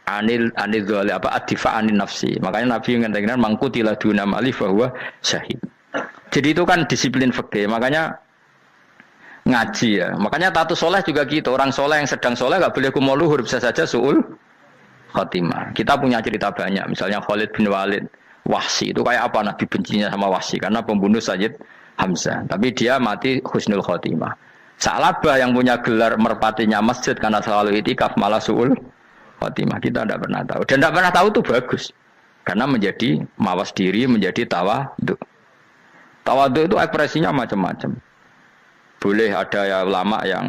anil dzali apa adifa anin nafsi. Makanya Nabi mengatakan mangkutila duna mali bahwa syahid. Jadi itu kan disiplin fikih. Makanya ngaji ya. Makanya tatus soleh juga gitu. Orang soleh yang sedang soleh nggak boleh kumo luhur, bisa saja suul khotimah. Kita punya cerita banyak. Misalnya Khalid bin Walid, Wahsi itu kayak apa Nabi bencinya sama Wahsi karena pembunuh Sayyid Hamzah. Tapi dia mati husnul khotimah. Sa'labah yang punya gelar merpatinya masjid karena selalu itikaf malah suul khotimah. Kita tidak pernah tahu. Dan tidak pernah tahu itu bagus. Karena menjadi mawas diri, menjadi tawadhu. Tawadhu itu ekspresinya macam-macam. Boleh ada ya ulama yang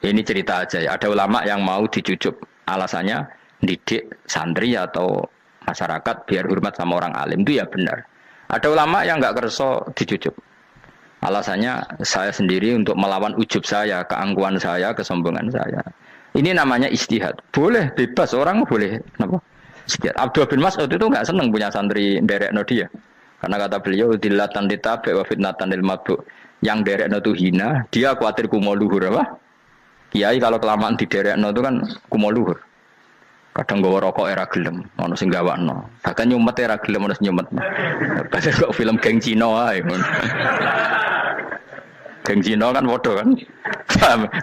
ini cerita aja ya. Ada ulama yang mau dicucup, alasannya didik santri atau masyarakat biar hormat sama orang alim, itu ya benar. Ada ulama yang nggak kerso dicucup, alasannya saya sendiri untuk melawan ujub saya, keangkuhan saya, kesombongan saya. Ini namanya istihad. Boleh bebas orang boleh. Kenapa? Istihad. Abdul bin Mas'ud itu nggak senang punya santri derek dia. Karena kata beliau dilatan ditabe wa fitnatan lil mabuk. Yang derekno itu hina, dia khawatir kumo luhur apa? Kiai kalau kelamaan di derekno itu kan kumo luhur. Kadang gawa rokok era gelem, ono sing gawakno. Bahkan nyumet era gelem ono sing nyumet. Padahal kok film geng Cina ae. Geng Cina kan padha kan.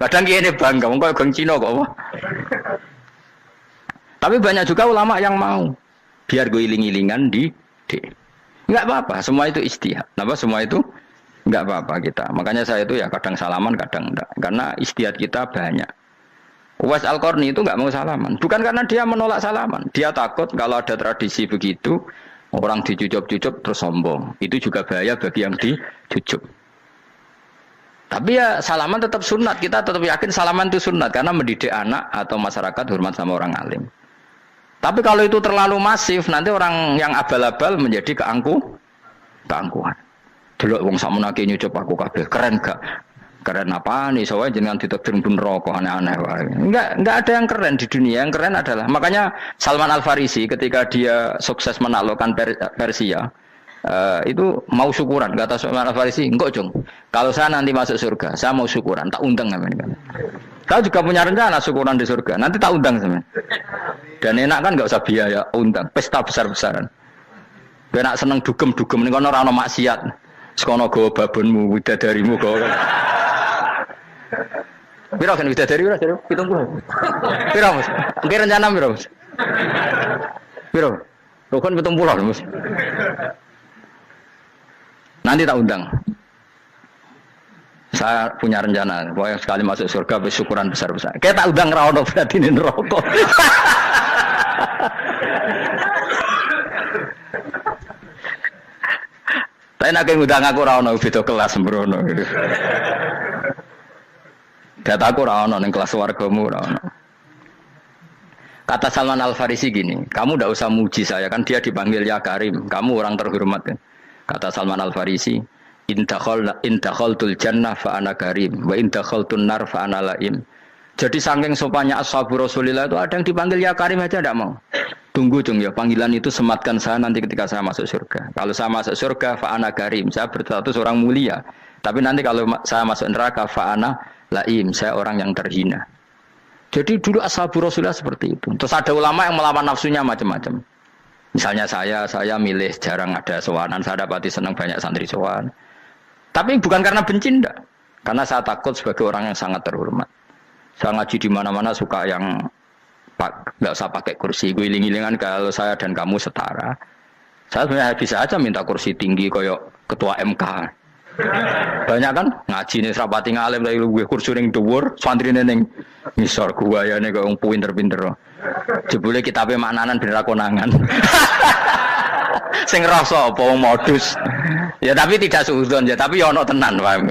Kadang kene bangga wong kok geng Cina kok apa? Tapi banyak juga ulama yang mau biar gue iling-ilingan di enggak apa-apa, semua itu istihad. Apa semua itu enggak apa-apa kita. Makanya saya itu ya kadang salaman, kadang enggak. Karena istihad kita banyak. Uwais Al-Qarni itu enggak mau salaman. Bukan karena dia menolak salaman. Dia takut kalau ada tradisi begitu, orang dicucup-cucup terus sombong. Itu juga bahaya bagi yang dicucup. Tapi ya salaman tetap sunat. Kita tetap yakin salaman itu sunat. Karena mendidik anak atau masyarakat hormat sama orang alim. Tapi kalau itu terlalu masif, nanti orang yang abal-abal menjadi keangkuhan. Delok wong sakmenake nyucup aku kabeh, keren gak? Keren apa nih? Soalnya jenengan ditakdir pun rokok aneh-aneh wae. Enggak ada yang keren di dunia. Yang keren adalah makanya Salman Al Farisi ketika dia sukses menaklukkan Persia, itu mau syukuran. Kata Salman Al Farisi, "Enggak, Jong. Kalau saya nanti masuk surga, saya mau syukuran, tak undang namanya." Kau juga punya rencana syukuran di surga. Nanti tak undang sama. Dan enak kan enggak usah biaya undang, pesta besar-besaran. Enak seneng dugem-dugem ning kono ora ono maksiat. Sekono go babonmu, widadarimu go. Piro kan widadari ora jare 70. Piro Mas? Engke rencana piro Mas? Piro? Lho kan 70 Mas. Nanti tak undang. Saya punya rencana, pokoknya sekali masuk surga bersyukuran besar-besar. Kayak tak undang ra ono berarti ning neraka. Tapi nak ngundang aku ra ono beda kelas sembrono. Data aku ra ono ning kelas wargamu ra ono. Kata Salman Al Farisi gini, kamu ndak usah muji saya kan dia dipanggil ya Karim, kamu orang terhormat kan. Kata Salman Al Farisi, in dakhaltul jannah fa ana karim wa in dakhaltun nar fa ana laim. Jadi saking sopannya ashabu Rasulillah itu ada yang dipanggil ya Karim aja tidak mau. Tunggu Jung ya, panggilan itu sematkan saya nanti ketika saya masuk surga. Kalau saya masuk surga fa ana karim, saya berstatus orang mulia. Tapi nanti kalau saya masuk neraka fa ana laim, saya orang yang terhina. Jadi dulu ashabu Rasulillah seperti itu. Terus ada ulama yang melawan nafsunya macam-macam. Misalnya saya milih jarang ada sowanan, saya dapati senang banyak santri sowan. Tapi bukan karena benci enggak. Karena saya takut sebagai orang yang sangat terhormat. Saya ngaji di mana-mana suka yang enggak usah pakai kursi, gue iling-ilingan kalau saya dan kamu setara. Saya sebenarnya bisa aja minta kursi tinggi koyok ketua MK. Banyak kan ngaji nih serapati ngalim dari gue kursi ning dhuwur, santri ning ngisor guayane kok wong pinter-pinter. Jebule kitabe maknanan ben ra konangan. Sing rasa apa wong modus. Ya tapi tidak suudzon ya, tapi ya ono tenan paham.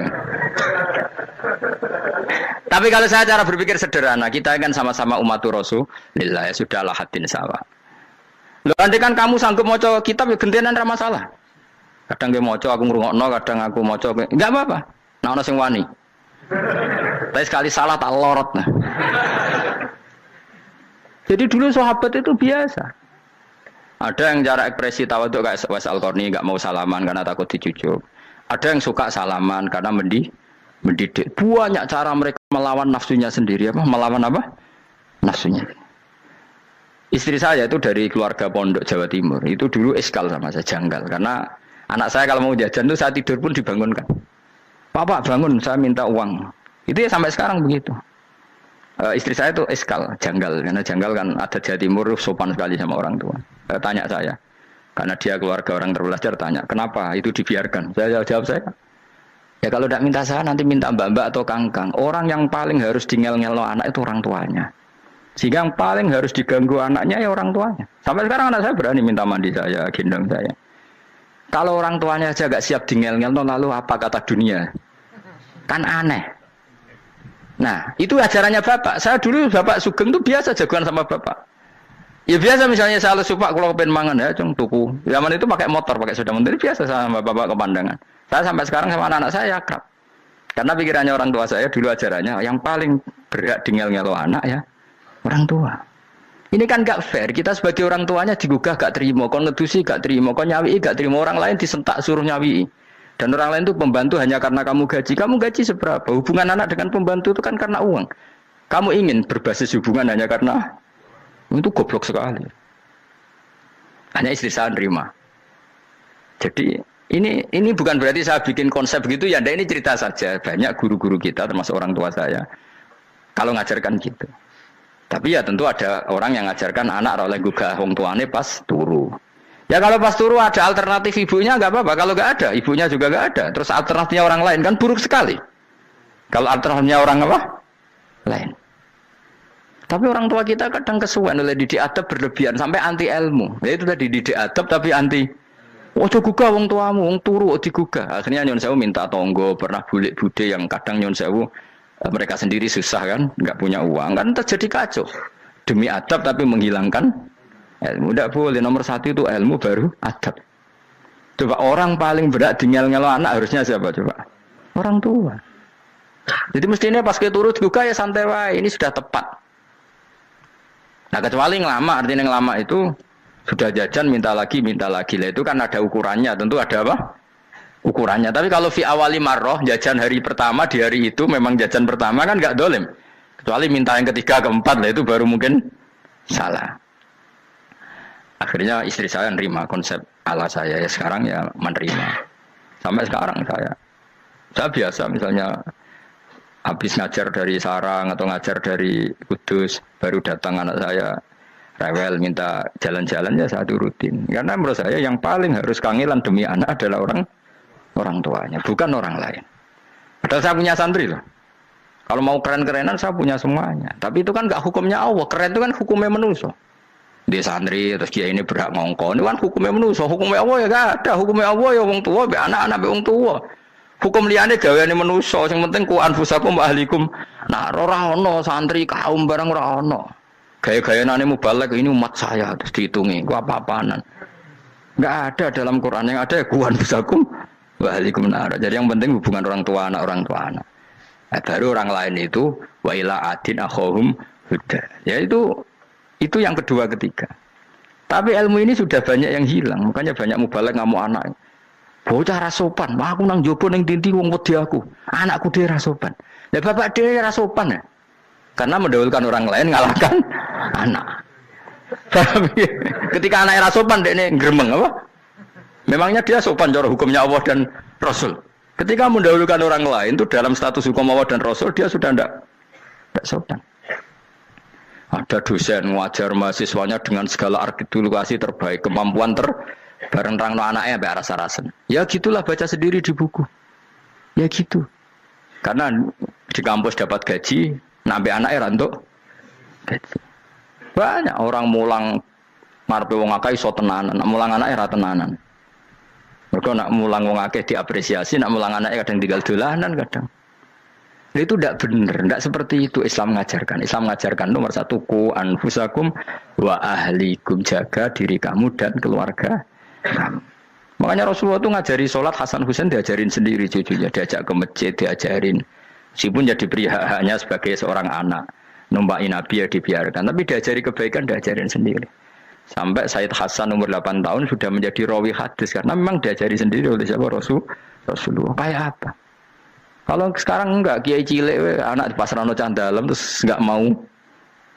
Tapi kalau saya cara berpikir sederhana, kita kan sama-sama umatur Rasulillah, ya sudahlah hadin sawa. Lho nanti kan kamu sanggup maca kitab ya gentenan ra masalah. Kadang ge maca aku ngrungokno, kadang aku maca enggak apa-apa. Nah ono sing wani. Tapi sekali salah tak lorot nah. Jadi dulu sahabat itu biasa. Ada yang cara ekspresi tawadhu kayak Uwais Al-Qarni enggak mau salaman karena takut dicucuk. Ada yang suka salaman karena mendidik. Banyak cara mereka melawan nafsunya sendiri apa? Melawan apa? nafsunya. Istri saya itu dari keluarga pondok Jawa Timur. Itu dulu eskal sama saya, janggal. Karena anak saya kalau mau jajan itu saya tidur pun dibangunkan. Pak bangun, saya minta uang. Itu ya sampai sekarang begitu. Istri saya itu eskal, janggal. Karena janggal kan ada Jawa Timur sopan sekali sama orang tua. Tanya saya. Karena dia keluarga orang terpelajar, tanya, kenapa itu dibiarkan? Saya jawab saya. Ya kalau tidak minta saya, nanti minta mbak-mbak atau kangkang. Orang yang paling harus dingel-ngelo anak itu orang tuanya. Sehingga yang paling harus diganggu anaknya ya orang tuanya. Sampai sekarang anak saya berani minta mandi saya, gendong saya. Kalau orang tuanya aja gak siap dingel-ngel, lalu apa kata dunia? Kan aneh. Nah, itu ajarannya bapak. Saya dulu bapak Sugeng itu biasa jagoan sama bapak. Ya biasa misalnya saya lesu pak, kalau pengen mangan ya, cung tuku. Zaman itu pakai motor, pakai sepeda motor, biasa sama bapak kepandangan. Saya sampai sekarang sama anak-anak saya akrab. Karena pikirannya orang tua saya dulu ajarannya, yang paling berhak dingel-ngelo anak ya orang tua. Ini kan gak fair. Kita sebagai orang tuanya digugah gak terima, kon ngedusi gak terima, kon nyawi gak terima, orang lain disentak suruh nyawi. Dan orang lain itu pembantu hanya karena kamu gaji. Kamu gaji seberapa? Hubungan anak dengan pembantu itu kan karena uang. Kamu ingin berbasis hubungan hanya karena itu goblok sekali. Hanya istri saya nerima. Jadi ini bukan berarti saya bikin konsep begitu ya. Ini cerita saja. Banyak guru-guru kita termasuk orang tua saya kalau ngajarkan gitu. Tapi ya tentu ada orang yang ngajarkan anak oleh gugah wong tuane pas turu. Ya kalau pas turu ada alternatif ibunya nggak apa-apa. Kalau nggak ada, ibunya juga nggak ada. Terus alternatifnya orang lain kan buruk sekali. Kalau alternatifnya orang apa? Lain. Tapi orang tua kita kadang kesuwen oleh didik adab berlebihan sampai anti ilmu. Ya itu tadi didik adab tapi anti. Ojo gugah wong tuamu, wong turu digugah. Akhirnya nyon sewu minta tonggo, pernah bulik bude yang kadang nyon sewu mereka sendiri susah kan, nggak punya uang kan terjadi kacau. Demi adab tapi menghilangkan ilmu. Tidak boleh. Nomor satu itu ilmu baru adab. Coba orang paling berat dingel-ngelo anak harusnya siapa coba? Orang tua. Jadi mestinya pas turut juga ya santai wae. Ini sudah tepat. Nah kecuali ngelama, artinya ngelama itu sudah jajan minta lagi lah itu kan ada ukurannya. Tentu ada apa? Ukurannya. Tapi kalau fi awali marroh jajan hari pertama di hari itu memang jajan pertama kan nggak dolim. Kecuali minta yang ketiga keempat lah itu baru mungkin salah. Akhirnya istri saya nerima konsep ala saya ya sekarang ya menerima. Sampai sekarang saya biasa misalnya habis ngajar dari Sarang atau ngajar dari Kudus baru datang anak saya rewel minta jalan-jalan ya saya turutin. Karena menurut saya yang paling harus kangelan demi anak adalah orang tuanya, bukan orang lain. Padahal saya punya santri loh. Kalau mau keren-kerenan saya punya semuanya. Tapi itu kan gak hukumnya Allah. Keren itu kan hukumnya manusia. Dia santri terus dia ini berhak ngongkon. Itu kan hukumnya manusia. Hukumnya Allah ya gak ada. Hukumnya Allah ya wong tua, be anak-anak be wong tua. Hukum liyane gaweane manusia. Yang penting ku anfusakum wa ahlikum. Nah, ora ono santri kaum barang ora ono. Gaya-gayanane mubalek ini umat saya terus dihitungi. Ku apa-apaanan. Enggak ada dalam Quran yang ada ku anfusakum Waalaikumsalam. Jadi yang penting hubungan orang tua anak. Baru orang lain itu wa ila adin akhahum huda. Ya itu yang kedua ketiga. Tapi ilmu ini sudah banyak yang hilang. Makanya banyak mubalek ngamuk anak. Bocah rasopan. Wah aku nang jopo ning dinti wong wedi aku. Anakku dhewe rasopan. Lah bapak dhewe rasopan ya. Karena mendahulukan orang lain ngalahkan anak. Ketika anaknya rasopan dekne gremeng apa? Memangnya dia sopan cara hukumnya Allah dan Rasul. Ketika mendahulukan orang lain itu dalam status hukum Allah dan Rasul dia sudah tidak sopan. Ada dosen ngajar mahasiswanya dengan segala artikulasi terbaik, kemampuan bareng rangno anaknya sampai rasa-rasen. Ya gitulah baca sendiri di buku. Ya gitu. Karena di kampus dapat gaji, nambe anaknya rantuk gaji. Banyak orang mulang marpe wong akeh iso tenanan, mulang anaknya ra tenanan. Mereka nak mulang wong akeh diapresiasi, nak mulang anaknya kadang tinggal dolanan kadang. Itu tidak benar, tidak seperti itu Islam mengajarkan. Islam mengajarkan nomor satu ku anfusakum wa ahlikum, jaga diri kamu dan keluarga kamu. Makanya Rasulullah itu ngajari sholat Hasan Husain diajarin sendiri cucunya, diajak ke masjid diajarin. Meskipun jadi hanya sebagai seorang anak, numpakin Nabi ya dibiarkan, tapi diajari kebaikan diajarin sendiri. Sampai Said Hasan umur 8 tahun sudah menjadi rawi hadis karena memang diajari sendiri oleh siapa Rasulullah. Kayak apa? Kalau sekarang enggak, kiai cilik anak di pasar ono candalem terus enggak mau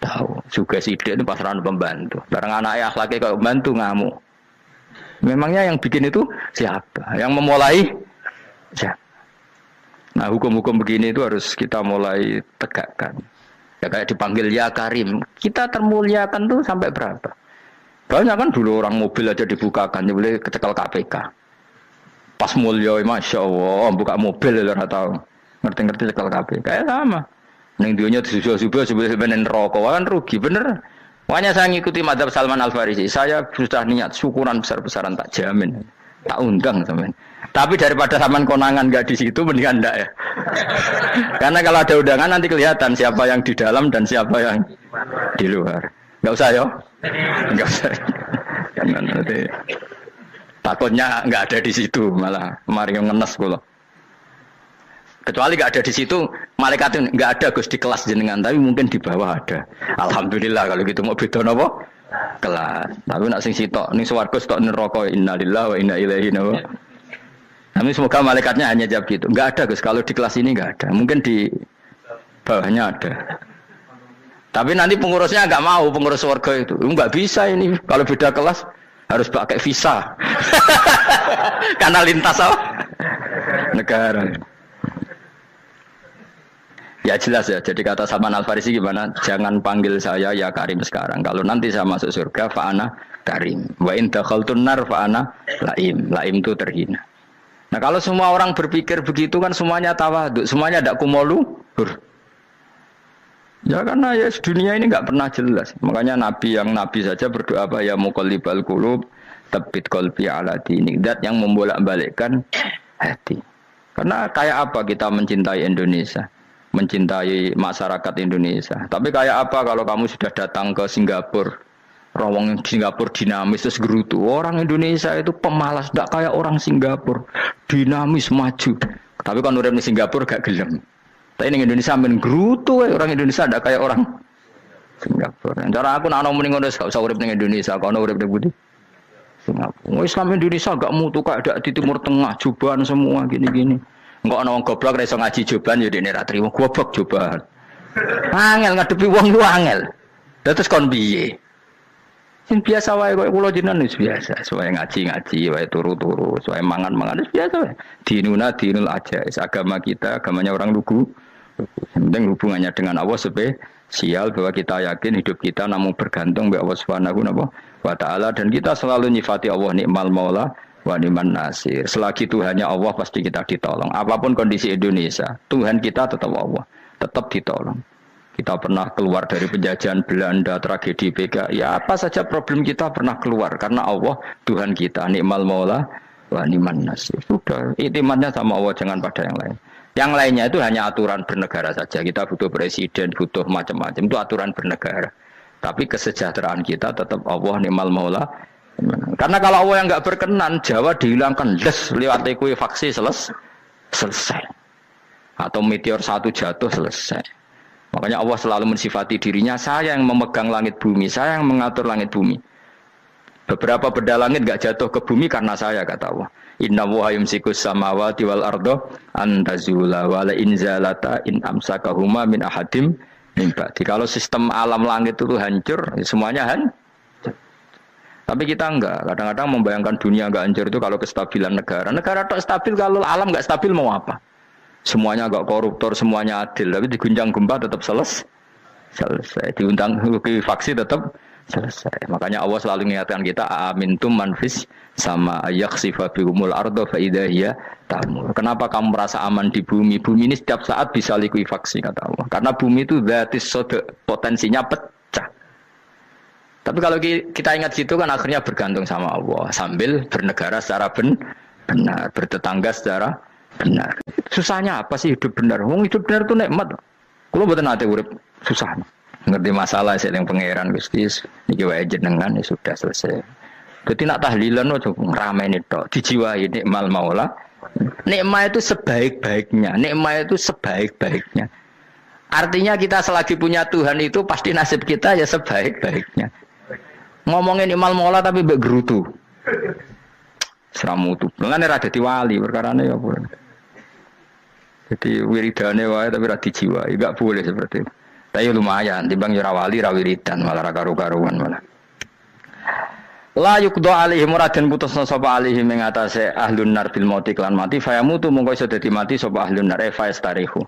tahu. Juga sidik itu pasaran pembantu. Barang anaknya akhlaknya kayak pembantu ngamuk. Memangnya yang bikin itu siapa? Yang memulai siapa? Nah hukum-hukum begini itu harus kita mulai tegakkan. Ya kayak dipanggil ya Karim. Kita termuliakan tuh sampai berapa? Banyak kan dulu orang mobil aja dibukakan, dia boleh kecekel KPK. Pas mulia, masya Allah, buka mobil ya tahu. Ngerti-ngerti cekel KPK. Kayak sama. Neng dunia subuh-subuh sebenarnya rokok kan rugi bener. Makanya saya ngikuti madzhab Salman Al Farisi. Saya sudah niat syukuran besar-besaran tak jamin, tak undang sampean. Tapi daripada sampean konangan nggak di situ, mendingan enggak ya. Karena kalau ada undangan nanti kelihatan siapa yang di dalam dan siapa yang di luar. Nggak usah ya, nggak usah. Karena nanti takutnya nggak ada di situ malah mari ngenes kula. Kecuali nggak ada di situ, malaikat itu nggak ada Gus di kelas jenengan, tapi mungkin di bawah ada. Alhamdulillah kalau gitu mau beda apa? Kelas. Tapi nak sing sitok ning swarga sitok neraka innalillahi wa inna ilaihi raji'un. Tapi semoga malaikatnya hanya jawab gitu. Nggak ada Gus, kalau di kelas ini nggak ada. Mungkin di bawahnya ada. Tapi nanti pengurusnya nggak mau, pengurus swarga itu. Nggak bisa ini kalau beda kelas harus pakai visa. Karena lintas apa? Negara. Ya jelas ya, jadi kata Salman Al Farisi gimana? Jangan panggil saya ya Karim sekarang. Kalau nanti saya masuk surga, fa'ana Karim. Wa in dakhaltun nar fa'ana Laim. Laim itu terhina. Nah kalau semua orang berpikir begitu kan semuanya tawadhu, semuanya tidak kumoluhur. Ya karena ya dunia ini nggak pernah jelas. Makanya Nabi yang Nabi saja berdoa apa ya muqallibal qulub, tsabbit qalbi ala dinik. Dat yang membolak-balikkan hati. Karena kayak apa kita mencintai Indonesia? Mencintai masyarakat Indonesia. Tapi kayak apa kalau kamu sudah datang ke Singapura, rawang Singapura dinamis terus gerutu. Orang Indonesia itu pemalas, tidak kayak orang Singapura, dinamis maju. Tapi kalau orang di Singapura gak gelem. Tapi di Indonesia men gerutu, orang Indonesia tidak kayak orang Singapura. Cara aku nak ngomong ngono gak usah urip ning Indonesia, kalau urip ning Budi. Singapura. Islam Indonesia gak mutu kayak ada di Timur Tengah, jubahan semua gini-gini. Enggak ana wong goblok ra iso ngaji joban ya dene ra trimo goblok joban. Angel ngadepi wong lu angel. Terus kon piye? Sing biasa wae koyo kula jenengan wis biasa, wae ngaji-ngaji, wae turu-turu, wae mangan-mangan wis biasa wae. Dinuna dinul aja, agama kita, agamanya orang lugu. Penting hubungannya dengan Allah spesial bahwa kita yakin hidup kita namun bergantung kepada Allah Subhanahu wa taala dan kita selalu nyifati Allah nikmal maula wa ni'man nasir. Selagi Tuhannya Allah pasti kita ditolong. Apapun kondisi Indonesia, Tuhan kita tetap Allah, tetap ditolong. Kita pernah keluar dari penjajahan Belanda, tragedi PKI, ya apa saja problem kita pernah keluar karena Allah Tuhan kita, ni'mal maula wa ni'man nasir. Sudah, iktimatnya sama Allah, jangan pada yang lain. Yang lainnya itu hanya aturan bernegara saja. Kita butuh presiden, butuh macam-macam, itu aturan bernegara. Tapi kesejahteraan kita tetap Allah ni'mal maula. Karena kalau Allah yang nggak berkenan, Jawa dihilangkan, lewat ekuifaksi selesai. Atau meteor satu jatuh selesai. Makanya Allah selalu mensifati dirinya, saya yang memegang langit bumi, saya yang mengatur langit bumi. Beberapa benda langit nggak jatuh ke bumi karena saya, kata Allah. Inna wa yumsikus samawati wal ardo antazula wala inzalata in amsakahuma min ahadim mimba. Kalau sistem alam langit itu hancur, semuanya hancur. Tapi kita enggak, kadang-kadang membayangkan dunia enggak hancur itu kalau kestabilan negara. Negara tak stabil, kalau alam enggak stabil mau apa? Semuanya enggak koruptor, semuanya adil, tapi diguncang gempa tetap selesai. Diundang faksi tetap selesai. Makanya Allah selalu mengingatkan kita, amintum manfis sama yakhsifa bihumul ardo fa idza hiya tamur. Kenapa kamu merasa aman di bumi? Bumi ini setiap saat bisa likuifaksi, kata Allah. Karena bumi itu dzatis sodok, potensinya pecah. Tapi kalau kita ingat situ kan akhirnya bergantung sama Allah sambil bernegara secara benar, bertetangga secara benar. Susahnya apa sih hidup benar? Wong hidup benar itu nikmat. Kalau mboten nate urip susah. Ngerti masalah sing pangeran Gusti niki wae jenengan ya sudah selesai. Dadi nak tahlilan ojo ngrameni tok, dijiwai nikmal maula. Nikmat itu sebaik-baiknya, nikmat itu sebaik-baiknya. Artinya kita selagi punya Tuhan itu pasti nasib kita ya sebaik-baiknya. Ngomongin imal mola tapi mbek gerutu. Seramutu. Mengane ra dadi wali perkarane ya boleh. Jadi wiridane wae tapi ra dijiwai, enggak boleh seperti itu. Tapi lumayan timbang yo ra wali ra wiridan malah ra karu-karuan malah. La yuqda alaihim raden putusna sapa alaihim ing atase ahlun nar bil mauti klan mati fayamutu mongko iso dadi mati sapa ahlun nar fastarihu.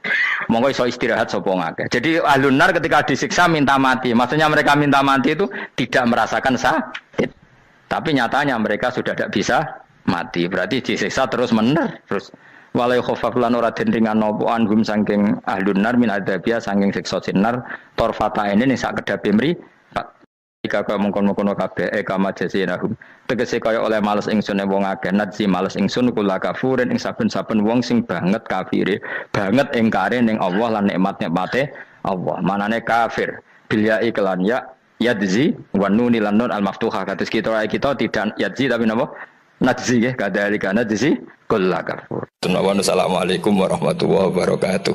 Mongko iso istirahat sapa ngake. Jadi ahlun nar ketika disiksa minta mati. Maksudnya mereka minta mati itu tidak merasakan sakit. Tapi nyatanya mereka sudah tidak bisa mati. Berarti disiksa terus terus walai khofaf lan ora den ringan napa anhum saking ahlun nar min adzabia saking siksa sinar torfata ini sak kedape mri kaya mengkon-mengkon kabeh kama jasinahum tegese kaya oleh males ingsun wong akeh nadzi males ingsun kula kafurin ing saben-saben wong sing banget kafire banget ingkare ning Allah lan nikmat-nikmate Allah manane kafir bilya iklan ya yadzi wa nunil lan nun al maftuhah kados kita tidak yadzi tapi napa nadzi nggih kadalika nadzi kula kafur. Assalamualaikum warahmatullahi wabarakatuh.